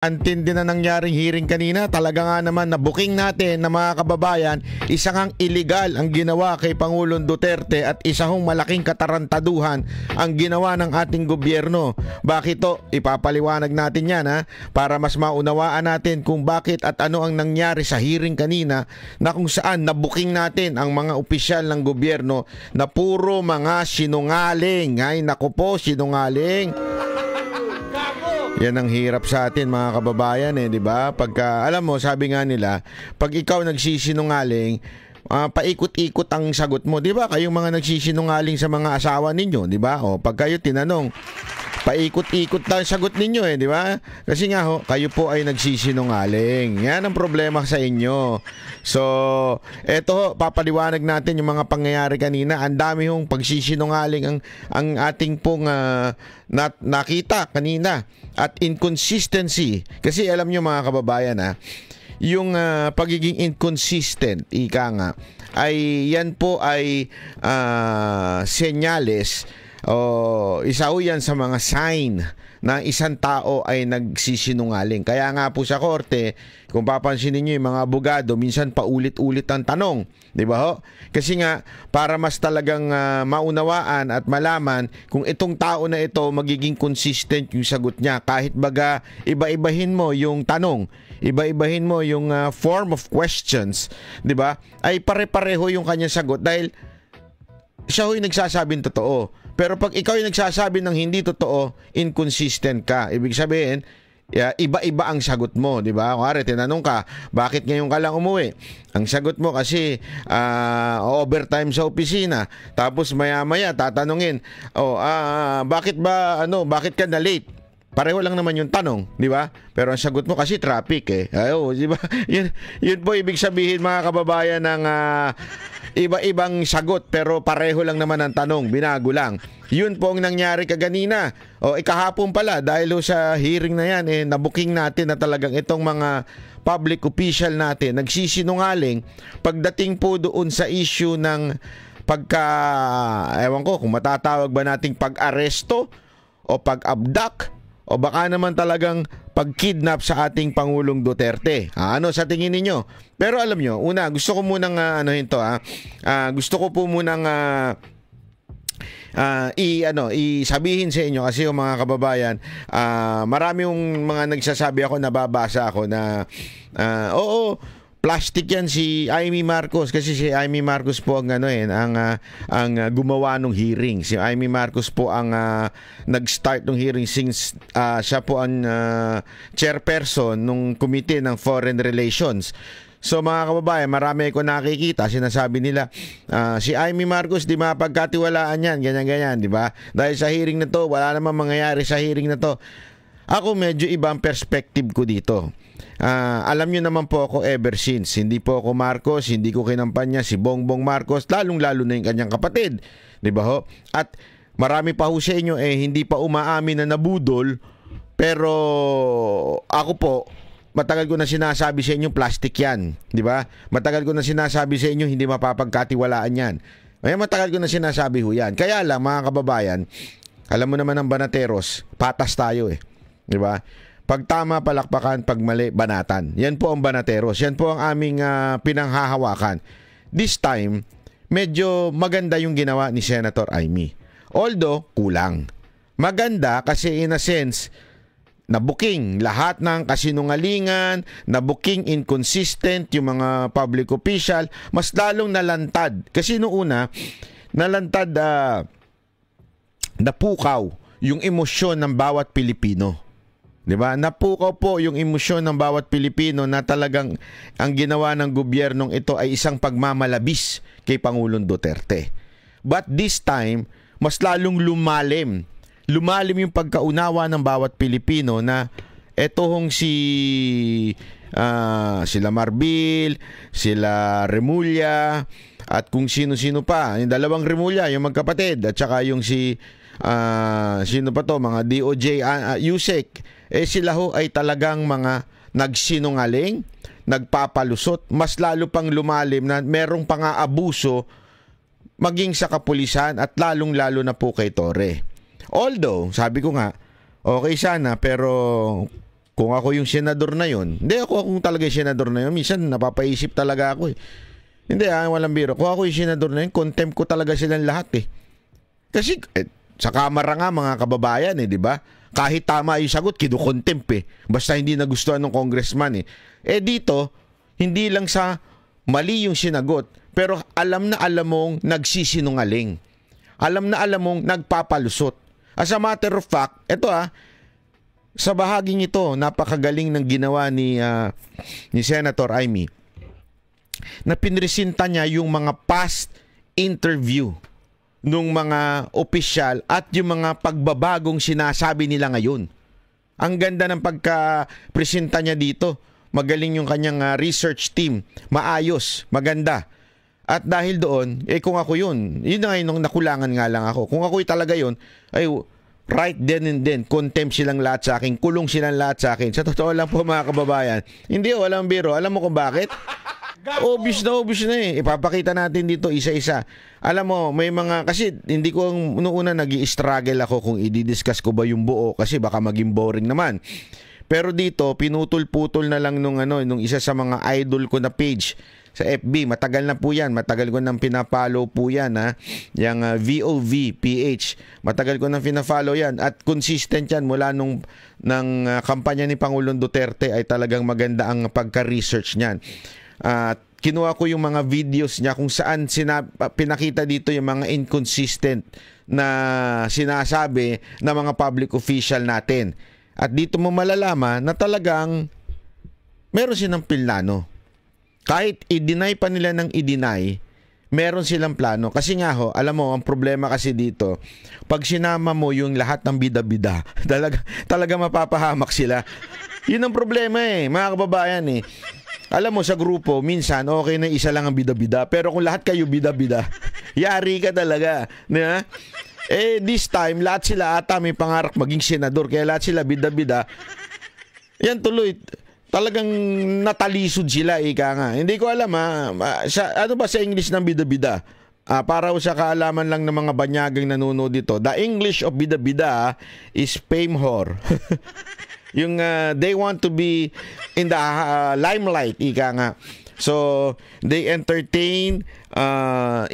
Antindi na nangyaring hearing kanina, talaga nga naman na booking natin na mga kababayan, isa ngang illegal ang ginawa kay Pangulong Duterte at isa hong malaking katarantaduhan ang ginawa ng ating gobyerno. Bakit to? Ipapaliwanag natin yan para mas maunawaan natin kung bakit at ano ang nangyari sa hearing kanina na kung saan na-booking natin ang mga opisyal ng gobyerno na puro mga sinungaling. Ay naku po, sinungaling. Yan ang hirap sa atin mga kababayan di ba? Pagka, alam mo, sabi nga nila, pag ikaw nagsisinungaling, paikot-ikot ang sagot mo, di ba? Kayong mga nagsisinungaling sa mga asawa ninyo, di ba? O pag kayo tinanong, paikot-ikot lang sagot ninyo di ba? Kasi nga kayo po ay nagsisinungaling. Yan ang problema sa inyo. So, eto papaliwanag natin yung mga pangyayari kanina. Ang dami hong pagsisinungaling ang ating pong nakita kanina at inconsistency. Kasi alam nyo mga kababayan yung pagiging inconsistent, ika nga, ay yan po ay senyales isa ho yan sa mga sign na isang tao ay nagsisinungaling. Kaya nga po sa korte, kung papansin niyo yung mga abogado, minsan paulit-ulit ang tanong, di ba ho? Kasi nga, para mas talagang maunawaan at malaman kung itong tao na ito magiging consistent yung sagot niya. Kahit baga, iba-ibahin mo yung tanong, iba-ibahin mo yung form of questions, di ba? Ay pare-pareho yung kanyang sagot dahil siya ho'y nagsasabing totoo. Pero pag ikaw yung nagsasabi ng hindi totoo, inconsistent ka. Ibig sabihin, iba-iba ang sagot mo, di ba? Kuwari, tinanong ka, bakit ngayon ka lang umuwi? Ang sagot mo kasi overtime sa opisina. Tapos maya-maya tatanungin, bakit ka na late? Pareho lang naman yung tanong, di ba? Pero ang sagot mo kasi traffic di ba? Yun po ibig sabihin mga kababayan ng iba-ibang sagot pero pareho lang naman ang tanong, binago lang. Yun po ang nangyari kaganina. Kahapon pala dahil sa hearing na yan na-booking natin na talagang itong mga public official natin nagsisinungaling pagdating po doon sa issue ng ewan ko kung matatawag ba nating pag-aresto o pag-abduct o baka naman talagang pag-kidnap sa ating Pangulong Duterte. Ano sa tingin ninyo? Pero alam nyo, una, gusto ko munang gusto ko po munang sabihin sa inyo kasi yung mga kababayan, marami yung mga nagsasabi ako, nababasa ako na plastic yan si Amy Marcos kasi si Amy Marcos po ang gumawa ng hearing. Si Amy Marcos po ang nag-start ng hearing since siya po ang chairperson ng Committee ng Foreign Relations. So mga kababayan, marami ko nakikita, sinasabi nila, si Amy Marcos di mapagkatiwalaan yan, ganyan-ganyan, di ba? Dahil sa hearing na to, wala namang mangyayari sa hearing na to. Ako medyo ibang perspective ko dito. Alam nyo naman po ako ever since, hindi po ako Marcos, hindi ko kinampanya si Bongbong Marcos, lalong-lalo na yung kanyang kapatid, di ba ho? At marami pa ho sa inyo hindi pa umaamin na nabudol, pero ako po, matagal ko na sinasabi sa inyo plastic yan, di ba? Matagal ko na sinasabi sa inyo hindi mapapagkatiwalaan yan. Matagal ko na sinasabi ho yan. Kaya lang mga kababayan, alam mo naman ang banateros, patas tayo di ba? Pag tama, palakpakan, pag mali, banatan. Yan po ang banateros. Yan po ang aming pinanghahawakan. This time, medyo maganda yung ginawa ni Senator Amy. Although, kulang. Maganda kasi in a sense, na-booking lahat ng kasinungalingan, na-booking inconsistent yung mga public official, mas lalong nalantad. Kasi noong una, nalantad, napukaw yung emosyon ng bawat Pilipino. Diba? Napukaw po yung emosyon ng bawat Pilipino na talagang ang ginawa ng gobyernong ito ay isang pagmamalabis kay Pangulong Duterte. But this time, mas lalong lumalim. Lumalim yung pagkaunawa ng bawat Pilipino na etong sila Marbil, sila Remulla, at kung sino-sino pa. Yung dalawang Remulla, yung magkapatid, at saka yung sino pa to, mga DOJ, Yusek. Sila ho ay talagang mga nagsinungaling, nagpapalusot, mas lalo pang lumalim na merong pang-aabuso maging sa kapulisan at lalong-lalo na po kay Torre. Although, sabi ko nga, okay sana pero kung ako yung senador na yon, hindi ako kung talaga yung senador na yon, minsan napapaisip talaga ako eh. Hindi walang biro. Kung ako yung senador na yun, contempt ko talaga silang lahat eh. Kasi sa kamara nga mga kababayan eh, di ba? Kahit tama yung sagot, kinukontempt eh. Basta hindi nagustuhan ng congressman eh. Dito, hindi lang sa mali yung sinagot, pero alam na alam mong nagsisinungaling. Alam na alam mong nagpapalusot. As a matter of fact, ito sa bahaging ito, napakagaling ng ginawa ni Senator Amy, na pinresinta niya yung mga past interview nung mga opisyal at yung mga pagbabagong sinasabi nila ngayon. Ang ganda ng pagka-presenta niya dito. Magaling yung kanyang research team. Maayos, maganda. At dahil doon, kung ako yun na ngayon nung nakulangan nga lang ako. Kung ako talaga yun, ay right then and then, contempt silang lahat sa akin, kulong silang lahat sa akin. Sa totoo lang po mga kababayan, hindi walang biro. Alam mo kung bakit? Obvious na eh. Ipapakita natin dito isa-isa. Alam mo, may mga, kasi hindi ko noong una nag-i-struggle ako kung i-discuss ko ba yung buo kasi baka maging boring naman. Pero dito, pinutol-putol na lang nung isa sa mga idol ko na page sa FB. Matagal na po yan. Matagal ko nang pinapollow po yan yung VOVPH. Matagal ko nang pinafollow yan. At consistent yan mula ng kampanya ni Pangulong Duterte ay talagang maganda ang pagka-research niyan. Kinuha ko yung mga videos niya kung saan pinakita dito yung mga inconsistent na sinasabi ng mga public official natin. At dito mo malalaman na talagang meron silang plano. Kahit i-deny pa nila ng i-deny, meron silang plano. Kasi nga alam mo, ang problema kasi dito, pag sinama mo yung lahat ng bida-bida, talaga mapapahamak sila. Yun ang problema mga kababayan Alam mo, sa grupo, minsan, okay na isa lang ang bida-bida. Pero kung lahat kayo bida-bida, yari ka talaga. Diba? This time, lahat sila ata may pangarap maging senador. Kaya lahat sila bida-bida. Yan tuloy. Talagang natalisod sila, ika nga. Hindi ko alam, ano ba sa English ng bida-bida? Para sa kaalaman lang ng mga banyagang nanonood dito, the English of bida-bida is fame whore. Yung they want to be in the limelight, ika nga. So they entertain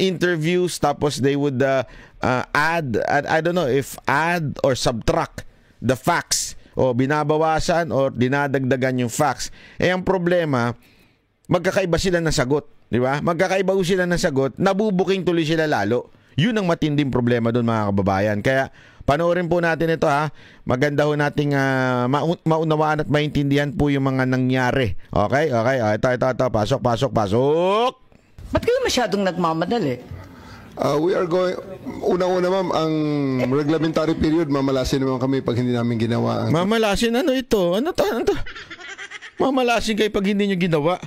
interviews, tapos they would add, I don't know if add or subtract the facts, o binabawasan or dinadagdagan yung facts. Ang problema, magkakaiba sila ng sagot, di ba? Magkakaiba sila ng sagot, nabubuking tuloy sila lalo. Yun ang matinding problema doon mga kababayan. Kaya panoorin po natin ito Maganda ho nating maunawaan at maintindihan po yung mga nangyari. Okay? Ito. Pasok. Ba't kayo masyadong nagmamadali? We are going, unang-una ma'am, ang reglementary period, mamalasin naman kami pag hindi namin ginawa. Mamalasin? Ano ito? Ano to? Mamalasin kayo pag hindi nyo ginawa.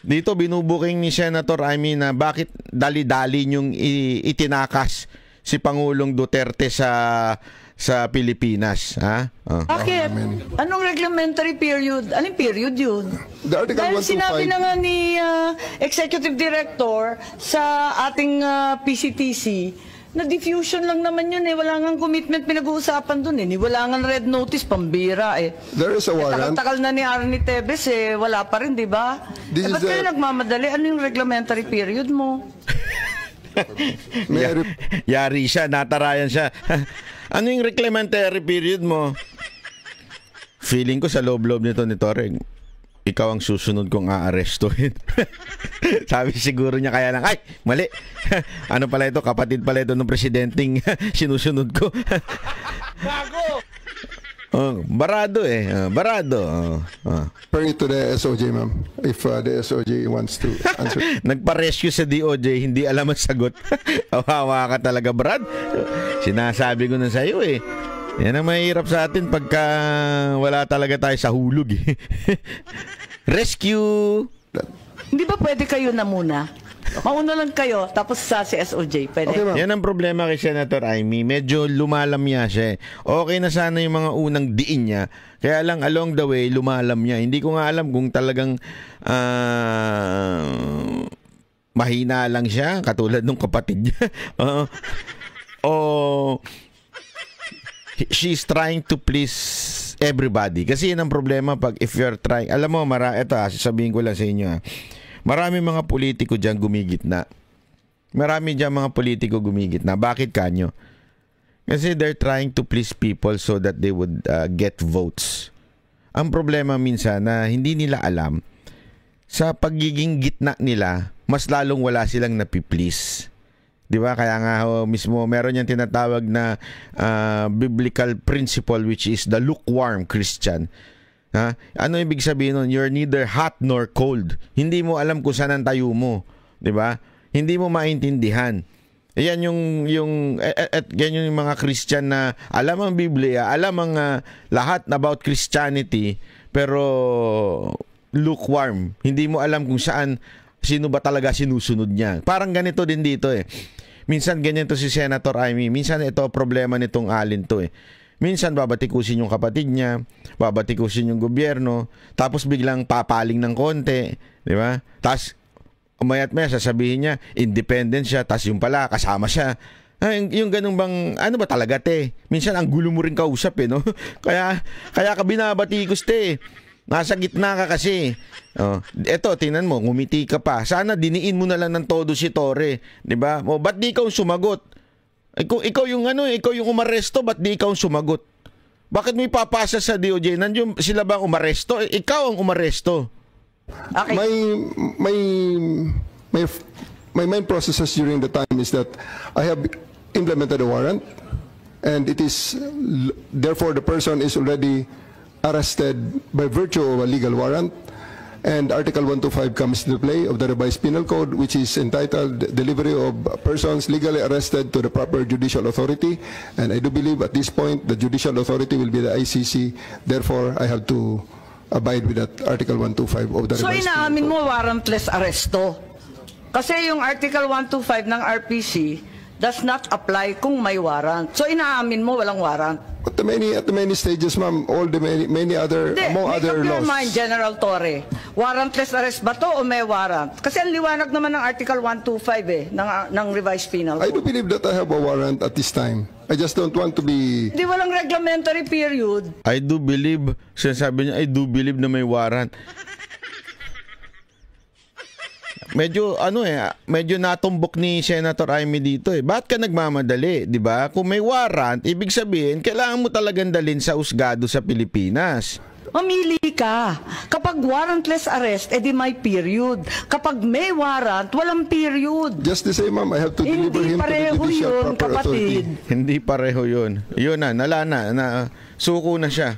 Dito binubuking ni Senator Amy na bakit dali-dali nyong itinakas si Pangulong Duterte sa Pilipinas, Bakit? Anong reglementary period? Anong period yun? The Article Dahil 125. sinabi na nga ni Executive Director sa ating PCTC na diffusion lang naman yun Wala nga commitment pinag-uusapan dun Wala nga red notice, pambira There is a warrant. Tagal na ni Arnie Tevez wala pa rin, di ba? Ba't kayo nagmamadali? Ano yung reglementary period mo? Yari siya, natarayan siya. Ano yung reglementary period mo? Feeling ko sa loob-loob nito ni Toreng, ikaw ang susunod kong aarestuhin. Sabi siguro niya kaya lang, ay, mali. Ano pala ito? Kapatid pala ito ng presidenteng sinusunod ko. Bago! Barado barado. Bring it to the SOJ, ma'am. If the SOJ wants to answer. Nagpa-rescue sa DOJ, hindi alam ang sagot. Hawa ka talaga, Brad. Sinasabi ko na sa iyo Yan ang mahirap sa atin pagka wala talaga tayo sa hulog Rescue! Hindi ba pwede kayo na muna? Mauna lang kayo, tapos sa si SOJ. Pwede. Okay, yan ang problema kay Senator Amy. Medyo lumalamya siya Okay na sana yung mga unang diin niya. Kaya lang along the way, lumalamya. Hindi ko nga alam kung talagang mahina lang siya, katulad ng kapatid niya. She's trying to please everybody. Kasi yun ang problema pag if you're trying, alam mo, ito sasabihin ko lang sa inyo, marami mga politiko dyan gumigitna. Marami dyan mga politiko gumigitna. Bakit kanyo? Kasi they're trying to please people so that they would get votes. Ang problema minsan na hindi nila alam, sa pagiging gitna nila, mas lalong wala silang napiplease. Di ba? Kaya nga mismo, meron yung tinatawag na biblical principle which is the lukewarm Christian. Ha? Ano ibig sabihin nun? You're neither hot nor cold. Hindi mo alam kung saan ang tayo mo. Di ba? Hindi mo maintindihan. Yan yung mga Christian na alam ang Biblia, alam ang lahat about Christianity, pero lukewarm. Hindi mo alam kung sino ba talaga sinusunod niya. Parang ganito din dito eh. Minsan ganyan to si Senator Amy. Minsan ito problema nitong Alin to eh. Minsan babatikusin yung kapatid niya, babatikusin yung gobyerno, tapos biglang papaling ng konti, di ba? Tapos umayat maya sasabihin niya independent siya, tapos yung pala kasama siya. Yung ganun bang ano ba talaga te? Minsan ang gulo mo rin kausap eh, no? kaya ka binabatikos te. Nasa gitna ka kasi. Eto, tingnan mo, ngumiti ka pa. Sana diniin mo na lang ng todo si Torre, 'di ba? Ba't di ikaw sumagot? Ikaw yung ikaw yung umaresto, ba't di ikaw sumagot? Bakit mo ipapasa sa DOJ? Nandiyan sila bang umaresto? Ikaw ang umaresto. Okay. My main processes during the time is that I have implemented a warrant, and it is therefore the person is already arrested by virtue of a legal warrant, and Article 125 comes into play of the revised penal code, which is entitled delivery of persons legally arrested to the proper judicial authority, and I do believe at this point the judicial authority will be the ICC. Therefore, I have to abide with that Article 125 of the revised penal code. So inaamin mo warrantless arresto? Kasi yung Article 125 ng RPC does not apply kung may warrant. So inaamin mo walang warrant? At the many stages, ma'am, all the many other, among other Make up your laws. mind, General Torre. Warrantless arrest ba to o may warrant? Kasi ang liwanag naman ng Article 125 ng revised penal I do code. believe that I have a warrant at this time. I just don't want to be... Di walang reglementary period. I do believe, sinasabi niya, I do believe na may warrant. Medyo natumbok ni Senator Amy dito eh. Bakit ka nagmamadali, 'di ba? Kung may warrant, ibig sabihin kailangan mo talagang dalhin sa husgado sa Pilipinas. Mamili ka. Kapag warrantless arrest, edi may period. Kapag may warrant, walang period. Just the same, ma'am, I have to deliver Hindi him to the pareho judicial yun, proper authority. kapatid. Hindi pareho 'yun. 'Yun na suko na siya.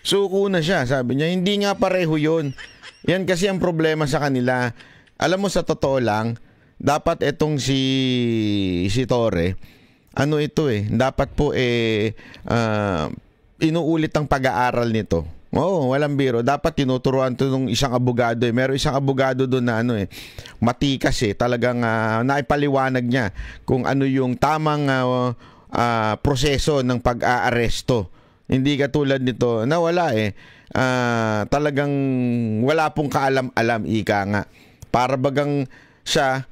Suko na siya, sabi niya. Hindi nga pareho 'yun. Yan kasi ang problema sa kanila. Alam mo, sa totoo lang, dapat itong si Torre, dapat po inuulit ang pag-aaral nito. Oo, walang biro. Dapat tinuturuan ito ng isang abogado eh. Meron isang abogado doon na matikas eh. Talagang naipaliwanag niya kung ano yung tamang proseso ng pag-aaresto. Hindi katulad nito na wala eh. Talagang wala pong kaalam-alam, ika nga. Para bagang siya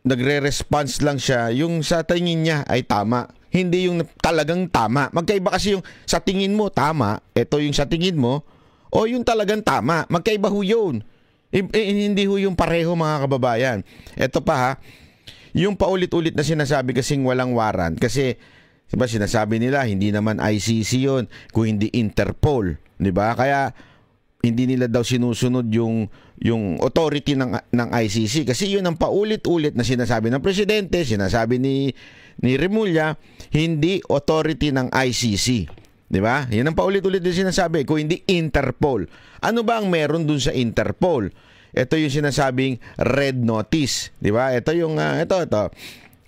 nagre-response lang siya yung sa tingin niya ay tama, hindi yung talagang tama. Magkaiba kasi yung sa tingin mo tama, ito yung sa tingin mo, o yung talagang tama. Magkaiba ho yun. Hindi ho yung pareho, mga kababayan. Ito pa ha, yung paulit-ulit na sinasabi kasing walang warrant, kasi diba sinasabi nila hindi naman ICC yun, kung hindi Interpol, diba? Kaya hindi nila daw sinusunod yung authority ng ICC, kasi yun ang paulit-ulit na sinasabi ng presidente, sinasabi ni Remulla, hindi authority ng ICC, di ba? Yan ang paulit-ulit na sinasabi, kung hindi Interpol. Ano ba ang meron dun sa Interpol? Ito yung sinasabing red notice, di ba? Ito yung ito.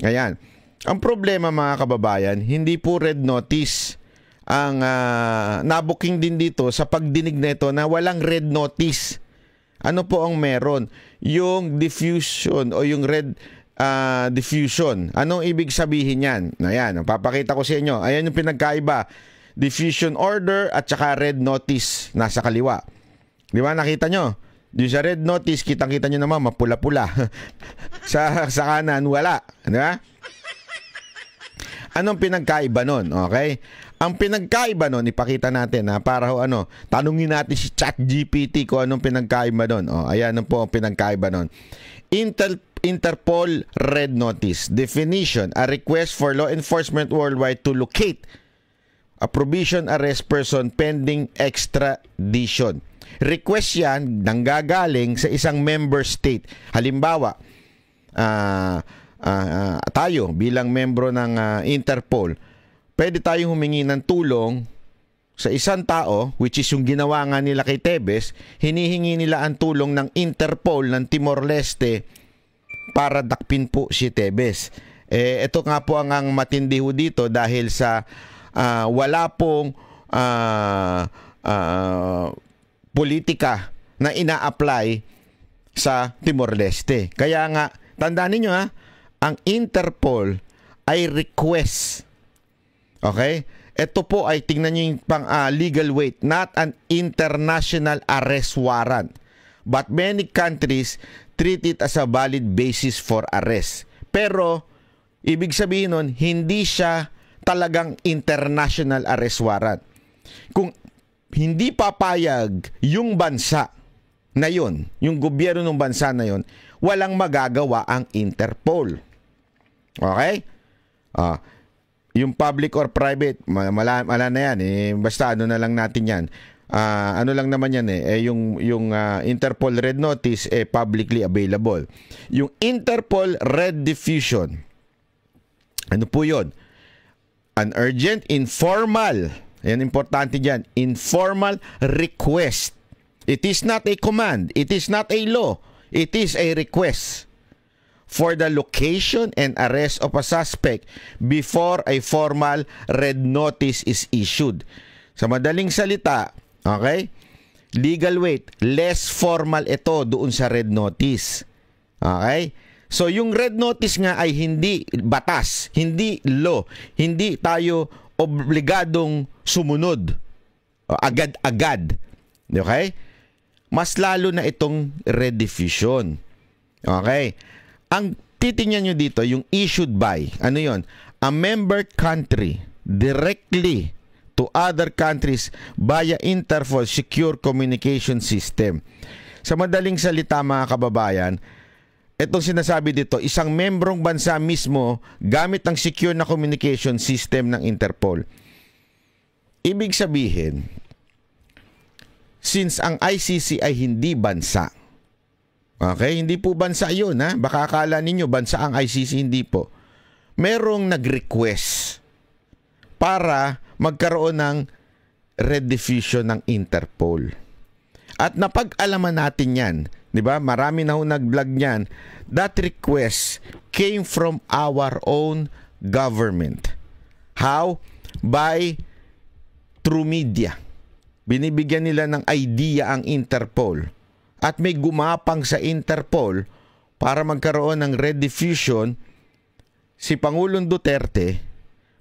Ayan. Ang problema, mga kababayan, hindi po red notice ang nabuking din dito sa pagdinig na ito na walang red notice. Ano po ang meron? Yung diffusion o yung red diffusion. Anong ibig sabihin yan? Ayan, papakita ko sa inyo. Ayan yung pinagkaiba. Diffusion order at saka red notice nasa kaliwa. Di ba? Nakita nyo? Yung sa red notice, kitang-kita nyo naman, mapula-pula. sa kanan, wala. Di ba? Anong pinagkaiba nun? Okay? Ang pinagkaiba nun, ipakita natin para tanungin natin si ChatGPT kung anong pinagkaiba nun. Ayan po ang pinagkaiba nun. Interpol Red Notice. Definition, a request for law enforcement worldwide to locate a provision arrest person pending extradition. Request yan nanggagaling sa isang member state. Halimbawa, tayo bilang membro ng Interpol, pwede tayong humingi ng tulong sa isang tao, which is yung ginawa nga nila kay Tebes. Hinihingi nila ang tulong ng Interpol ng Timor-Leste para dakpin po si Tebes. Ito nga po ang matindi ho dito dahil sa wala pong politika na ina-apply sa Timor-Leste. Kaya nga, tandaan ninyo ang Interpol ay request. Okay? Ito po ay, tingnan nyo yung legal weight, not an international arrest warrant. But many countries treat it as a valid basis for arrest. Pero, ibig sabihin nun, hindi siya talagang international arrest warrant. Kung hindi papayag yung bansa na yun, yung gobyerno ng bansa na yun, walang magagawa ang Interpol. Okay? Yung public or private, mala na yan. Basta na lang natin yan. Ano lang naman yan yung Interpol Red Notice publicly available. Yung Interpol Red Diffusion, ano po yun? An urgent, informal, yan importante dyan, informal request. It is not a command. It is not a law. It is a request for the location and arrest of a suspect before a formal red notice is issued. Sa madaling salita, okay? Legal weight, less formal ito doon sa red notice. Okay? So yung red notice nga ay hindi batas, hindi law, hindi tayo obligadong sumunod agad-agad. Okay? Mas lalo na itong red diffusion. Okay? Ang titingnan nyo dito, yung issued by, ano yon? A member country directly to other countries via Interpol Secure Communication System. Sa madaling salita mga kababayan, itong sinasabi dito, isang membrong bansa mismo gamit ang secure na communication system ng Interpol. Ibig sabihin, since ang ICC ay hindi bansa, okay, hindi po bansa yun baka akala ninyo bansa ang ICC, hindi po. Merong nag-request para magkaroon ng red diffusion ng Interpol. At napag-alaman natin yan, di ba? Marami na ho nag-vlog niyan. That request came from our own government. How? Through media. Binibigyan nila ng idea ang Interpol. At may gumapang sa Interpol para magkaroon ng red diffusion si Pangulong Duterte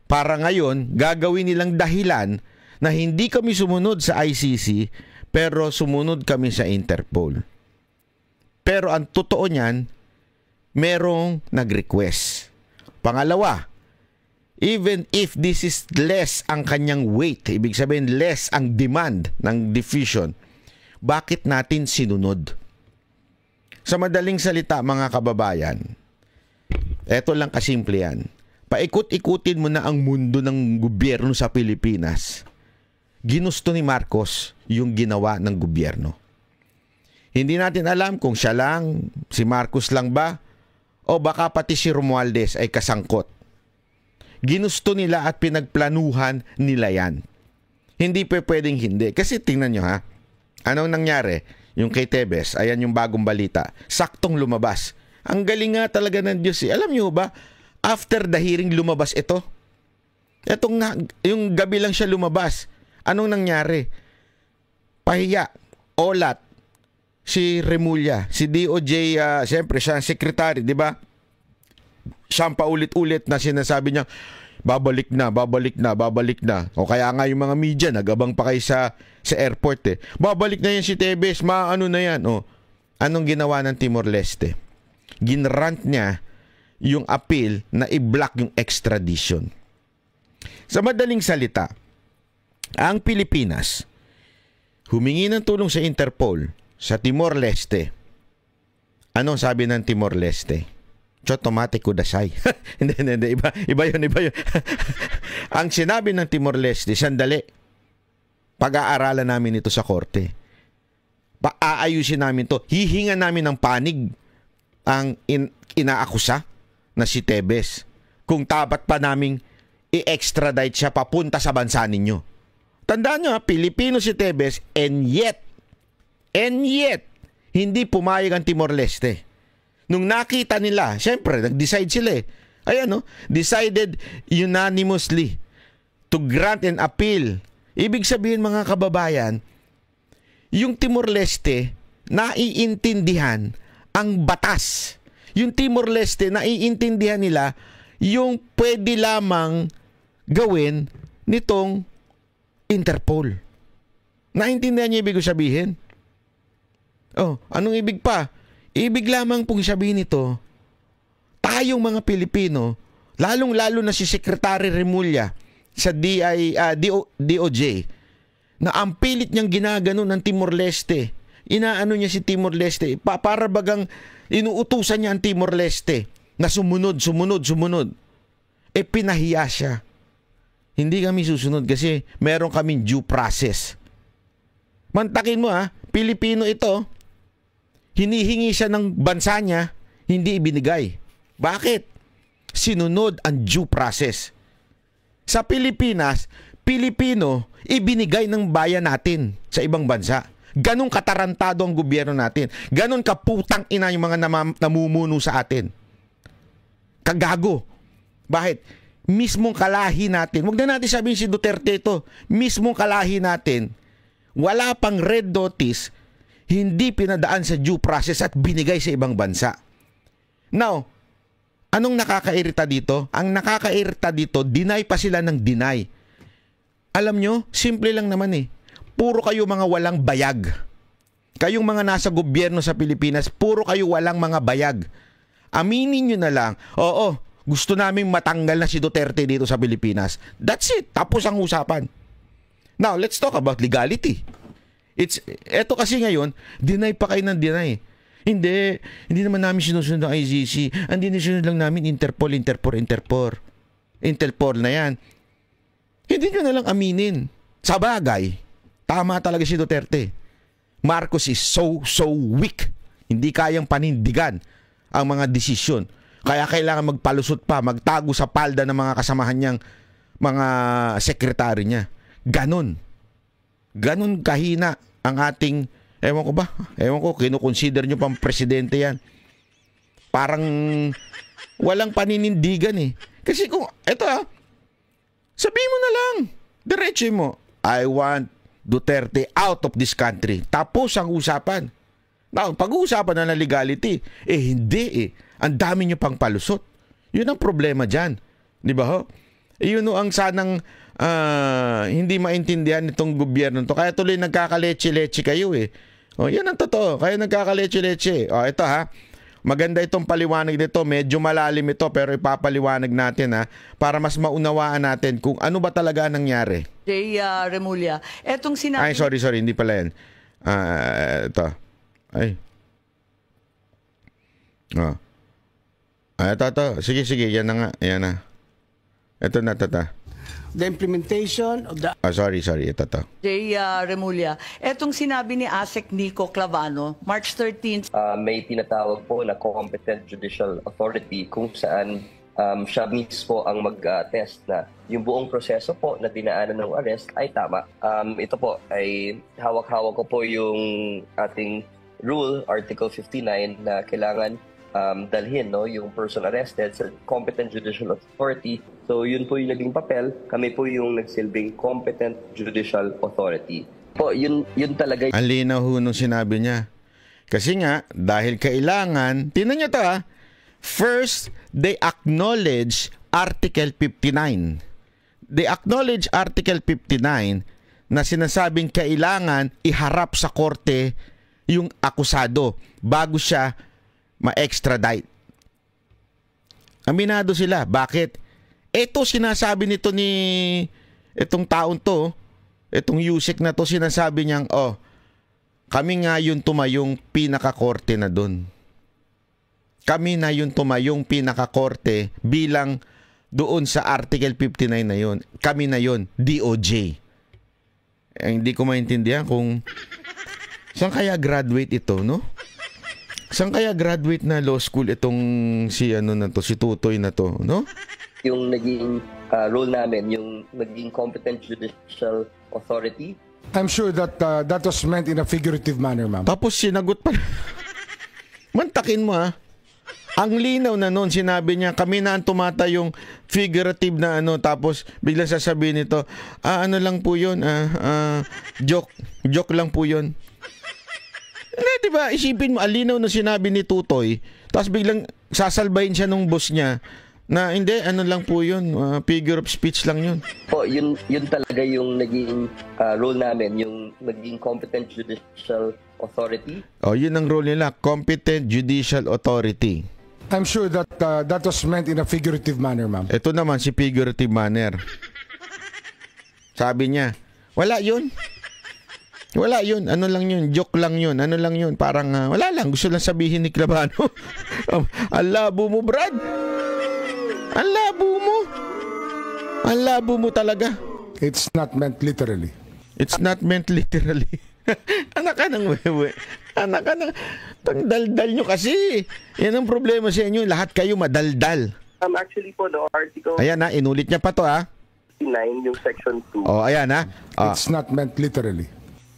para ngayon gagawin nilang dahilan na hindi kami sumunod sa ICC pero sumunod kami sa Interpol. Pero ang totoo niyan, merong nag-request. Pangalawa, even if this is less ang kanyang weight, ibig sabihin less ang demand ng diffusion, bakit natin sinunod? Sa madaling salita mga kababayan, eto lang kasimple yan. Paikot-ikutin mo na ang mundo ng gobyerno sa Pilipinas. Ginusto ni Marcos yung ginawa ng gobyerno. Hindi natin alam kung siya lang, si Marcos lang ba, o baka pati si Romualdez ay kasangkot. Ginusto nila at pinagplanuhan nila yan. Hindi pwedeng hindi. Kasi tingnan nyo anong nangyari? Yung kay Tebes, ayan yung bagong balita. Saktong lumabas. Ang galing nga talaga ng Diyos. Alam nyo ba, after the hearing lumabas ito? Etong nga, yung gabi lang siya lumabas. Anong nangyari? Pahiya, olat, si Remulla, si DOJ, siyempre siya ang secretary, di ba? Siya ang paulit-ulit na sinasabi niya, babalik na. O kaya nga yung mga media, nagabang pa kayo sa airport Babalik na yan si Tebes, ano na yan. Anong ginawa ng Timor-Leste? Ginrant niya yung appeal na i-block yung extradition. Sa madaling salita, ang Pilipinas humingi ng tulong sa Interpol sa Timor-Leste. Anong sabi ng Timor-Leste? Chotomate kudasay. Hindi. Iba yun. Ang sinabi ng Timor-Leste, sandali, pag-aaralan namin ito sa korte. Aayusin namin to. Hihingan namin ng panig ang inaakusa na si Tebes kung tapat pa naming i-extradite siya papunta sa bansa ninyo. Tandaan nyo, Pilipino si Tebes, and yet, hindi pumayag ang Timor-Leste. Nung nakita nila, syempre, nag-decide sila eh. Ayan, decided unanimously to grant an appeal. Ibig sabihin, mga kababayan, yung Timor-Leste, naiintindihan ang batas. Yung Timor-Leste, naiintindihan nila yung pwede lamang gawin nitong Interpol. Naintindihan niyo ibig sabihin? Oh, anong ibig pa? Ibig lamang pong sabihin ito, tayong mga Pilipino, lalong-lalo na si Secretary Remulla sa DOJ, na ang pilit niyang ginaganon ng Timor-Leste. Inaano niya si Timor-Leste. Para bagang inuutusan niya ang Timor-Leste na sumunod. Pinahiya siya. Hindi kami susunod kasi meron kaming due process. Mantakin mo Pilipino ito. Hinihingi siya ng bansa niya, hindi ibinigay. Bakit? Sinunod ang due process. Sa Pilipinas, Pilipino, ibinigay ng bayan natin sa ibang bansa. Ganon katarantado ang gobyerno natin. Ganon kaputang ina yung mga namumuno sa atin. Kagago. Bakit? Mismong kalahi natin, wag na natin sabihin si Duterte ito, mismong kalahi natin, wala pang red notice, hindi pinadaan sa due process at binigay sa ibang bansa. Now, anong nakakairita dito? Ang nakakairita dito, deny pa sila ng deny. Alam nyo, simple lang naman puro kayo mga walang bayag. Kayong mga nasa gobyerno sa Pilipinas, puro kayo walang mga bayag. Aminin nyo na lang, oo, gusto naming matanggal na si Duterte dito sa Pilipinas. That's it. Tapos ang usapan. Now, let's talk about legality. Eto kasi ngayon, deny pa kayo ng deny. Hindi naman namin sinusunod ang ICC. Hindi sinusunod lang namin Interpol na yan. Hindi nyo na lang aminin. Sa bagay, tama talaga si Duterte. Marcos is so weak. Hindi kayang panindigan ang mga desisyon. Kaya kailangan magpalusot pa, magtago sa palda ng mga kasamahan niyang mga sekretary niya. Ganon kahina ang ating, ewan ko, kinukonsider nyo pang presidente yan. Parang walang paninindigan Kasi kung, sabihin mo na lang, diretso mo, I want Duterte out of this country. Tapos ang usapan. Now, pag-uusapan na ng legality, hindi Ang dami nyo pang palusot. Yun ang problema dyan. Di ba ho? Yun ang sanang hindi maintindihan itong gobyerno to. Kaya tuloy nagkakaleche-leche kayo O, yan ang totoo. Kaya nagkakaleche-leche. O, ito maganda itong paliwanag nito. Medyo malalim ito pero ipapaliwanag natin para mas maunawaan natin kung ano ba talaga nangyari. Remulla, etong sinabi... Ay, sorry. Hindi pala yan. Ito. Ay. Ito. Sige. Yan na nga. Yan na. Ito na. The implementation of the... Sorry. Ito. Remulla, etong sinabi ni ASEC Nico Clavano, March 13th. May tinatawag po na competent judicial authority kung saan siya mismo ang mag-test na yung buong proseso po na dinaanan ng arrest ay tama. Ito po ay hawak-hawak ko po yung ating rule, Article 59, na kailangan dalhin yung person arrested sa competent judicial authority. So yun po yung naging papel. Kami po yung nagsilbing competent judicial authority. Po, yun talaga. Ang linaw nung sinabi niya. Kasi nga, dahil kailangan, tingnan niyo to first, they acknowledge Article 59. They acknowledge Article 59 na sinasabing kailangan iharap sa korte yung akusado bago siya ma-extradite. Aminado sila. Bakit? Ito sinasabi nito itong taon to, itong Yusek na to, sinasabi niyang, kami nga yung tumayong pinakakorte na doon. Kami na yung tumayong pinakakorte bilang doon sa Article 59 na yun. Kami na yun, DOJ. Hindi ko maintindihan kung saan kaya graduate ito, no? Saan kaya graduate na law school itong si Tutoy na to, no? Yung naging role namin, yung naging competent judicial authority. I'm sure that that was meant in a figurative manner, ma'am. Tapos sinagot pa. Mantakin mo, ha? Ang linaw na noon, sinabi niya, kami na ang tumata yung figurative na tapos biglang sasabihin nito, ano lang po yun, joke lang po yun. Diba, isipin mo, ang linaw na sinabi ni Tutoy, tapos biglang sasalbahin siya nung boss niya, na hindi, lang po yun, figure of speech lang yun. Yun talaga yung naging role namin, yung naging competent judicial authority. Yun ang role nila, competent judicial authority. I'm sure that that was meant in a figurative manner, ma'am. Ito naman si figurative manner. Sabi niya, wala yun. Wala yun. Ano lang yun? Joke lang yun. Ano lang yun? Parang wala lang. Gusto lang sabihin ni Clavano. Ang labo mo, Brad. Ang labo mo. Ang labo mo talaga. It's not meant literally. It's not meant literally. Anak ka ng wewe. Anak ka ng... Daldal nyo kasi. Yan ang problema sa inyo. Lahat kayo madaldal. Actually po, no, article Ayan na, inulit niya pa to, 59, yung section 2. Ayan na. It's not meant literally.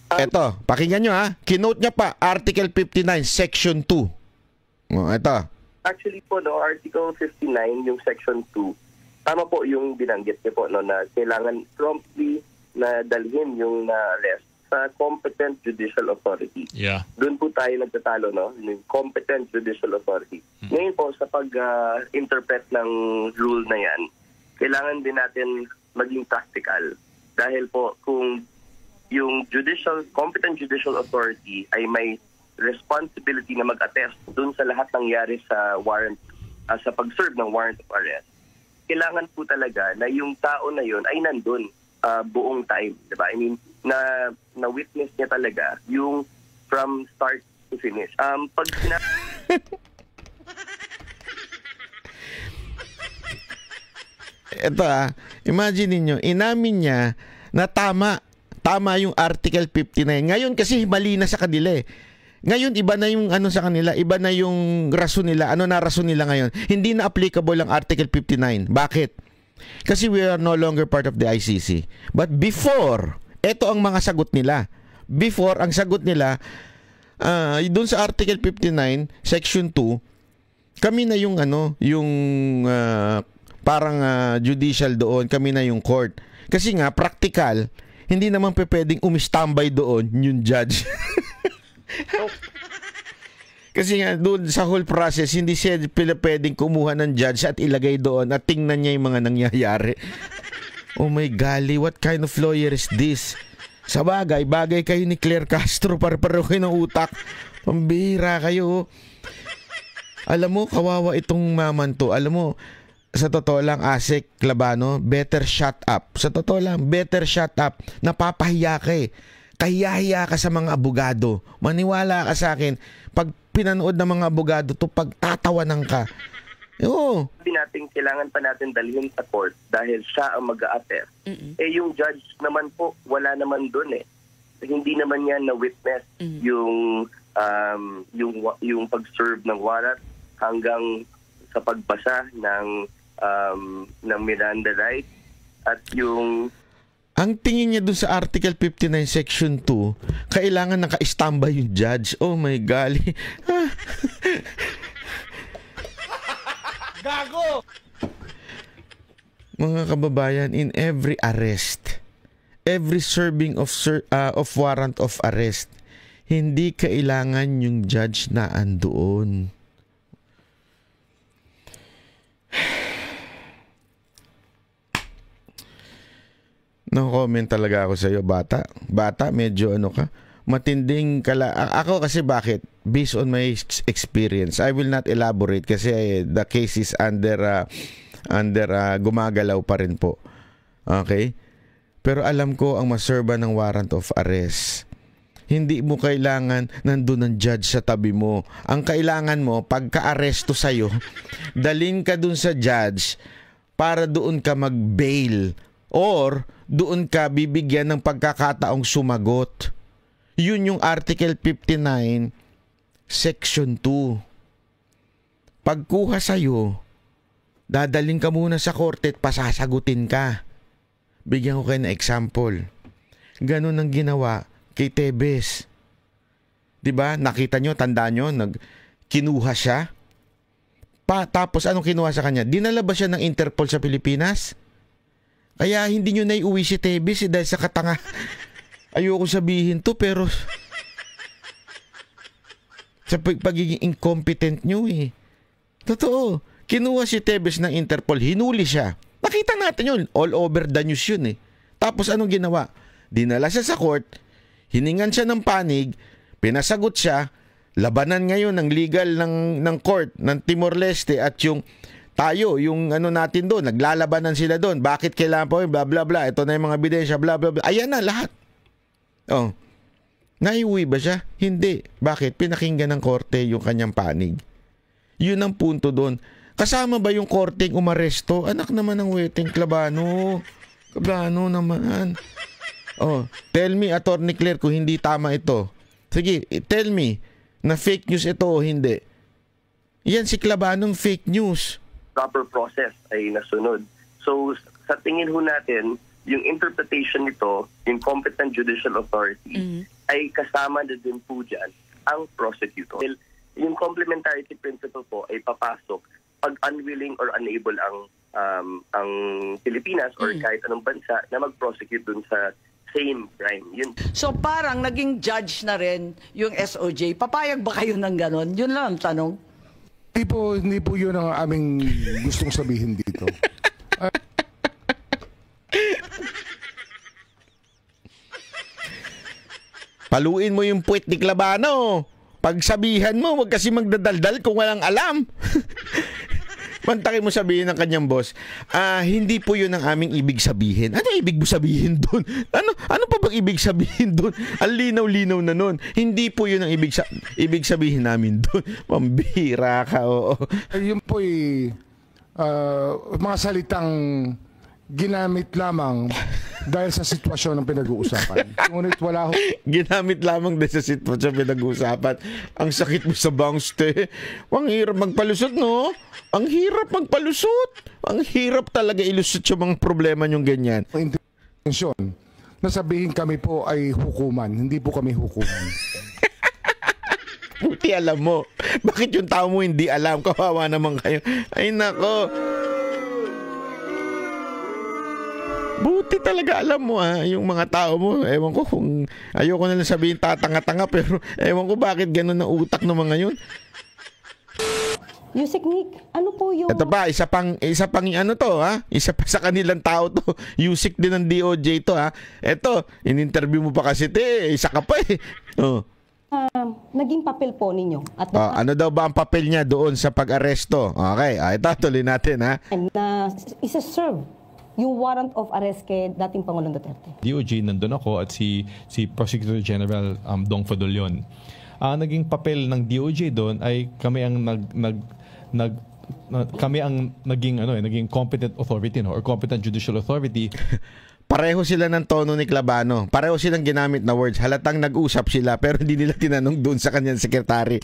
Eto, pakinggan nyo, kinote niya pa, Article 59, Section 2. Eto. Actually po, no, Article 59, yung section 2, tama po yung binanggit niyo po, no, na kailangan promptly na dalhin yung na-arrest sa competent judicial authority. Yeah. Doon po tayo nagtatalo, no, yung competent judicial authority. Ngayon po, sa pag-interpret ng rule na yan, kailangan din natin maging practical. Dahil po, kung yung competent judicial authority ay may responsibility na mag-attest dun sa lahat ng nangyari sa warrant, sa pag-serve ng warrant of arrest, kailangan po talaga na yung tao na yun ay nandun buong time, diba? I mean, na witness niya talaga yung from start to finish. Pag Ito imagine niyo, inamin niya na tama yung Article 59. Ngayon kasi mali na sa kanila eh. Ngayon iba na yung sa kanila, iba na yung rason nila. Ano na rason nila ngayon? Hindi na applicable ang Article 59. Bakit? Kasi we are no longer part of the ICC. But before, ito ang mga sagot nila. Before, ang sagot nila, doon sa Article 59, Section 2, kami na yung parang judicial doon, kami na yung court. Kasi nga, practical, hindi naman pwedeng umistambay doon yung judge. Kasi nga doon sa whole process, hindi siya pwedeng kumuha ng judge at ilagay doon at tingnan niya yung mga nangyayari. Oh my golly, what kind of lawyer is this? Sa bagay kayo ni Claire Castro, para-pareho kayo ng utak. Pambihira kayo. Alam mo, kawawa itong maman to. Alam mo, sa totoo lang, Asek Clavano, better shut up. Sa totoo lang, better shut up. Napapahiya ka eh. Kahiya-hiya ka sa mga abogado. Maniwala ka sa akin, pag pinanood ng mga abogado to, pagtatawanan ka. Oo. Natin, kailangan pa natin dalhin sa court dahil siya ang mag-a-attest. Yung judge naman po, wala naman doon eh. Hindi naman yan na-witness yung pag-serve ng warrant hanggang sa pagbasa ng Miranda rights at yung... Ang tingin niya dun sa Article 59 Section 2, kailangan naka-standby yung judge. Oh my golly. Gago! Mga kababayan, in every arrest, every serving of warrant of arrest, hindi kailangan yung judge na andoon. No-comment talaga ako sa iyo, bata. Bata, medyo ka. Matinding ako kasi bakit? Based on my experience. I will not elaborate kasi the case is under gumagalaw pa rin po. Okay? Pero alam ko ang maserba ng warrant of arrest. Hindi mo kailangan nandun ang judge sa tabi mo. Ang kailangan mo, pagka-aresto sa'yo, dalhin ka dun sa judge para doon ka mag-bail or doon ka bibigyan ng pagkakataong sumagot. Yun yung Article 59, Section 2. Pagkuha sa'yo, dadalhin ka muna sa korte at pasasagutin ka. Bigyan ko kayo ng example. Ganun ang ginawa kay Tebes. 'Di ba? Nakita nyo, tandaan nyo, kinuha siya. Tapos anong kinuha sa kanya? Dinala ba siya ng Interpol sa Pilipinas? Kaya hindi nyo naiuwi si Tebes dahil sa katanga. Ayoko sabihin to pero sa pagiging incompetent nyo eh. Totoo. Kinuha si Tebes ng Interpol, hinuli siya. Nakita natin yun. All over the news yun eh. Tapos anong ginawa? Dinala siya sa court, hiningan siya ng panig, pinasagot siya, labanan ngayon ng legal ng court ng Timor-Leste at yung tayo, yung ano natin doon, naglalabanan sila doon. Bakit kailangan po, bla bla bla, ito na yung mga ebidensya, bla bla bla. Ayan na lahat. Oh. Naiuwi ba siya? Hindi. Bakit? Pinakinggan ng korte yung kanyang panig. Yun ang punto doon. Kasama ba yung korteng umaresto? Anak naman ng weteng Klabano. Klabano naman. Oh, tell me, Attorney Claire, kung hindi tama ito. Sige, tell me na fake news ito o hindi. Yan si Klabanong fake news. Proper process ay nasunod. So, sa tingin ho natin, yung interpretation nito, yung competent judicial authority, ay kasama na din po dyan ang prosecutor. Yung complementarity principle po ay papasok pag unwilling or unable ang Pilipinas or kahit anong bansa na mag-prosecute dun sa same crime. Yun. So parang naging judge na rin yung SOJ. Papayag ba kayo ng ganon? Yun lang ang tanong. Hindi po yun ang aming gustong sabihin dito. Paluin mo yung puwit ni Klabano. Pagsabihan mo, wag kasi magdadaldal kung walang alam. Mantakin mo sabihin ng kanyang boss, hindi po yun ang aming ibig sabihin. Ano ibig mo sabihin doon? Ano pa bang ibig sabihin doon? Ang linaw-linaw na nun. Hindi po yun ang ibig sabihin namin doon. Pambira ka, oo. Yun po mga salitang ginamit lamang dahil sa sitwasyon ng pinag-uusapan. Ngunit wala ho. Ginamit lamang dahil sa sitwasyon ng pinag-uusapan. Ang sakit mo sa bangs, te. Ang hirap magpalusot, no? Ang hirap magpalusot. Ang hirap talaga ilusot yung mga problema nyong ganyan. Ang intensyon na sabihin kami po ay hukuman. Hindi po kami hukuman. Buti alam mo. Bakit yung tao mo hindi alam? Kawawa naman kayo. Ay nako. Buti talaga alam mo yung mga tao mo. Ewan ko kung ayoko na lang sabihin tatanga-tanga pero ewan ko bakit ganun ang utak ng mga yun. Yusek Nick, ano po yung... Ito pa, isa pang ano to ha? Isa pa sa kanilang tao to. Yusek din ng DOJ to ha. Ito, in-interview mo pa kasi isa ka pa eh. Oh. Naging papel po ninyo. At ano daw ba ang papel niya doon sa pag-aresto? Okay, ito tuloy natin ha. Na isa-serve yung warrant of arrest kay dating Pangulong Duterte. DOJ nandun ako at si Prosecutor General Dong Fadolion. Naging papel ng DOJ doon ay kami ang naging competent authority or competent judicial authority. Pareho sila ng tono ni Klabano. Pareho silang ginamit na words. Halatang nag-usap sila pero hindi nila tinanong doon sa kanyang sekretary.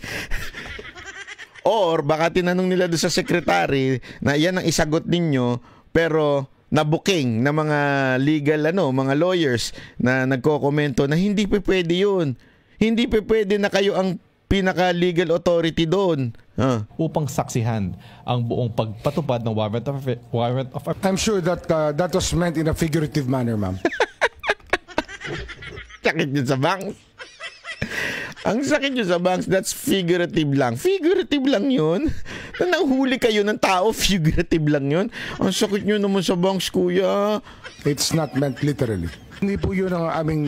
Or baka tinanong nila doon sa sekretary na yan ang isagot ninyo pero na-booking na mga legal mga lawyers na nagko-komento na hindi pa pwede yun. Hindi pa pwede na kayo ang pinaka-legal authority doon. Upang saksihan ang buong pagpatupad ng warrant of I'm sure that that was meant in a figurative manner, ma'am. Sakit yun sa banks. Ang sakit yun sa banks, that's figurative lang. Figurative lang yun. Na nahuli kayo ng tao, figurative lang yun. Ang sakit nyo naman sa banks, kuya. It's not meant literally. Hindi po yun ang aming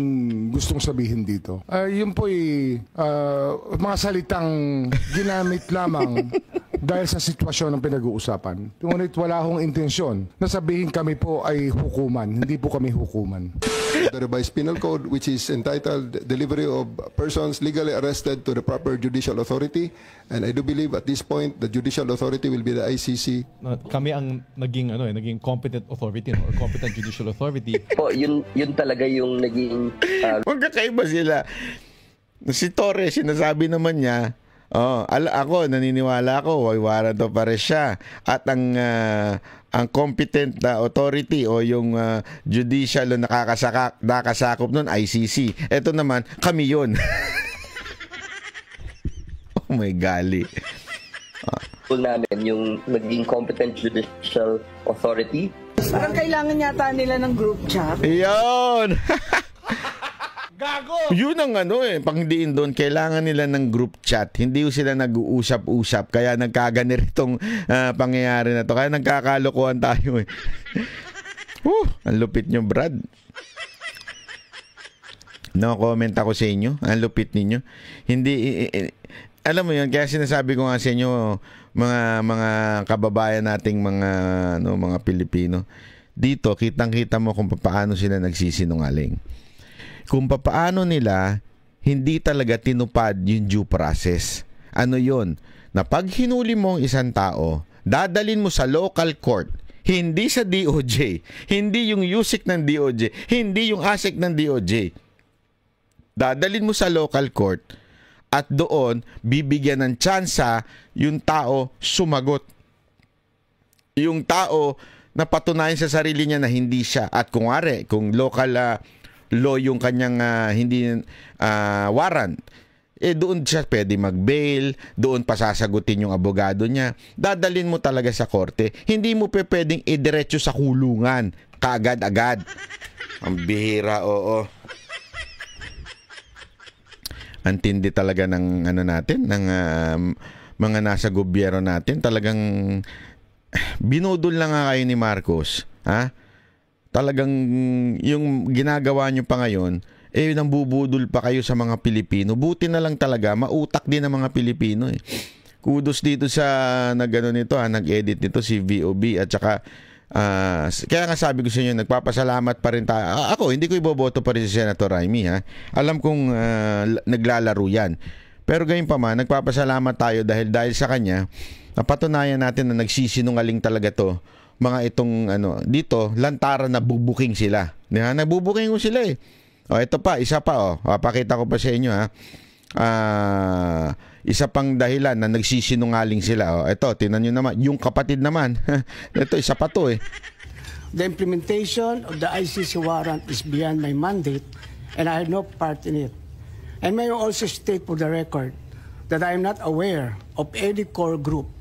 gustong sabihin dito. Yun po mga salitang ginamit lamang dahil sa sitwasyon ng pinag-uusapan. Ngunit wala akong intensyon na sabihin kami po ay hukuman. Hindi po kami hukuman. The revised penal code, which is entitled Delivery of Persons Legally Arrested to the Proper Judicial Authority. And I do believe at this point, the judicial authority will be the ICC. Kami ang naging competent authority or competent judicial authority. Po, yun talaga yung naging Magkakaiba sila. Si Torres, sinasabi naman niya, ako, naniniwala ako, may warrant of arrest siya. At ang competent na authority o yung judicial na nakakasakop nun, ICC. Ito naman, kami yun. Oh my gali. namin, yung maging competent judicial authority. Parang kailangan yata nila ng group chat. Iyon! Gago! Yun ang pangdiin doon, kailangan nila ng group chat. Hindi sila nag-uusap-usap, kaya nagkaganiritong pangyayari na to. Kaya nagkakalokohan tayo eh. Ang lupit nyo, Brad. No comment ako sa inyo. Ang lupit ninyo. Hindi, alam mo yun, kaya sinasabi ko nga sa inyo, mga kababayan nating mga Pilipino, dito, kitang-kita mo kung paano sila nagsisinungaling. Kung paano nila hindi talaga tinupad yung due process. Ano yun? Na pag hinuli mo ang isang tao, dadalin mo sa local court, hindi sa DOJ, hindi yung USIC ng DOJ, hindi yung ASIC ng DOJ. Dadalin mo sa local court at doon bibigyan ng tsansa yung tao sumagot. Yung tao na patunayan sa sarili niya na hindi siya. At kung local law yung kanyang hindi warrant, doon siya pwede mag-bail, doon pasasagutin yung abogado niya. Dadalin mo talaga sa korte. Hindi mo pwedeng idiretso sa kulungan kaagad-agad. Ang bihira, oo. Ang tindi talaga ng natin, ng mga nasa gobyerno natin. Talagang binudol lang nga kayo ni Marcos, ha? Talagang yung ginagawa nyo pa ngayon, nambubudol pa kayo sa mga Pilipino. Buti na lang talaga, mautak din ng mga Pilipino eh. Kudos dito sa nag-edit nito si VOB at saka kaya nga sabi ko sa inyo, nagpapasalamat pa rin tayo. Ako, hindi ko iboboto pa rin si Senator Raimi, ha. Alam kong naglalaro yan. Pero gayon pa man, nagpapasalamat tayo dahil sa kanya, napatunayan natin na nagsisinungaling talaga to. Mga itong dito, lantaran na bubuking sila. Nagbubuking ko sila eh. Ito pa, isa pa papakita ko pa sa inyo, ha. Isa pang dahilan na nagsisinungaling sila. Ito, tingnan nyo naman. Yung kapatid naman. Ito, isa pa to eh. The implementation of the ICC warrant is beyond my mandate and I had no part in it. And may I also state for the record that I am not aware of any core group,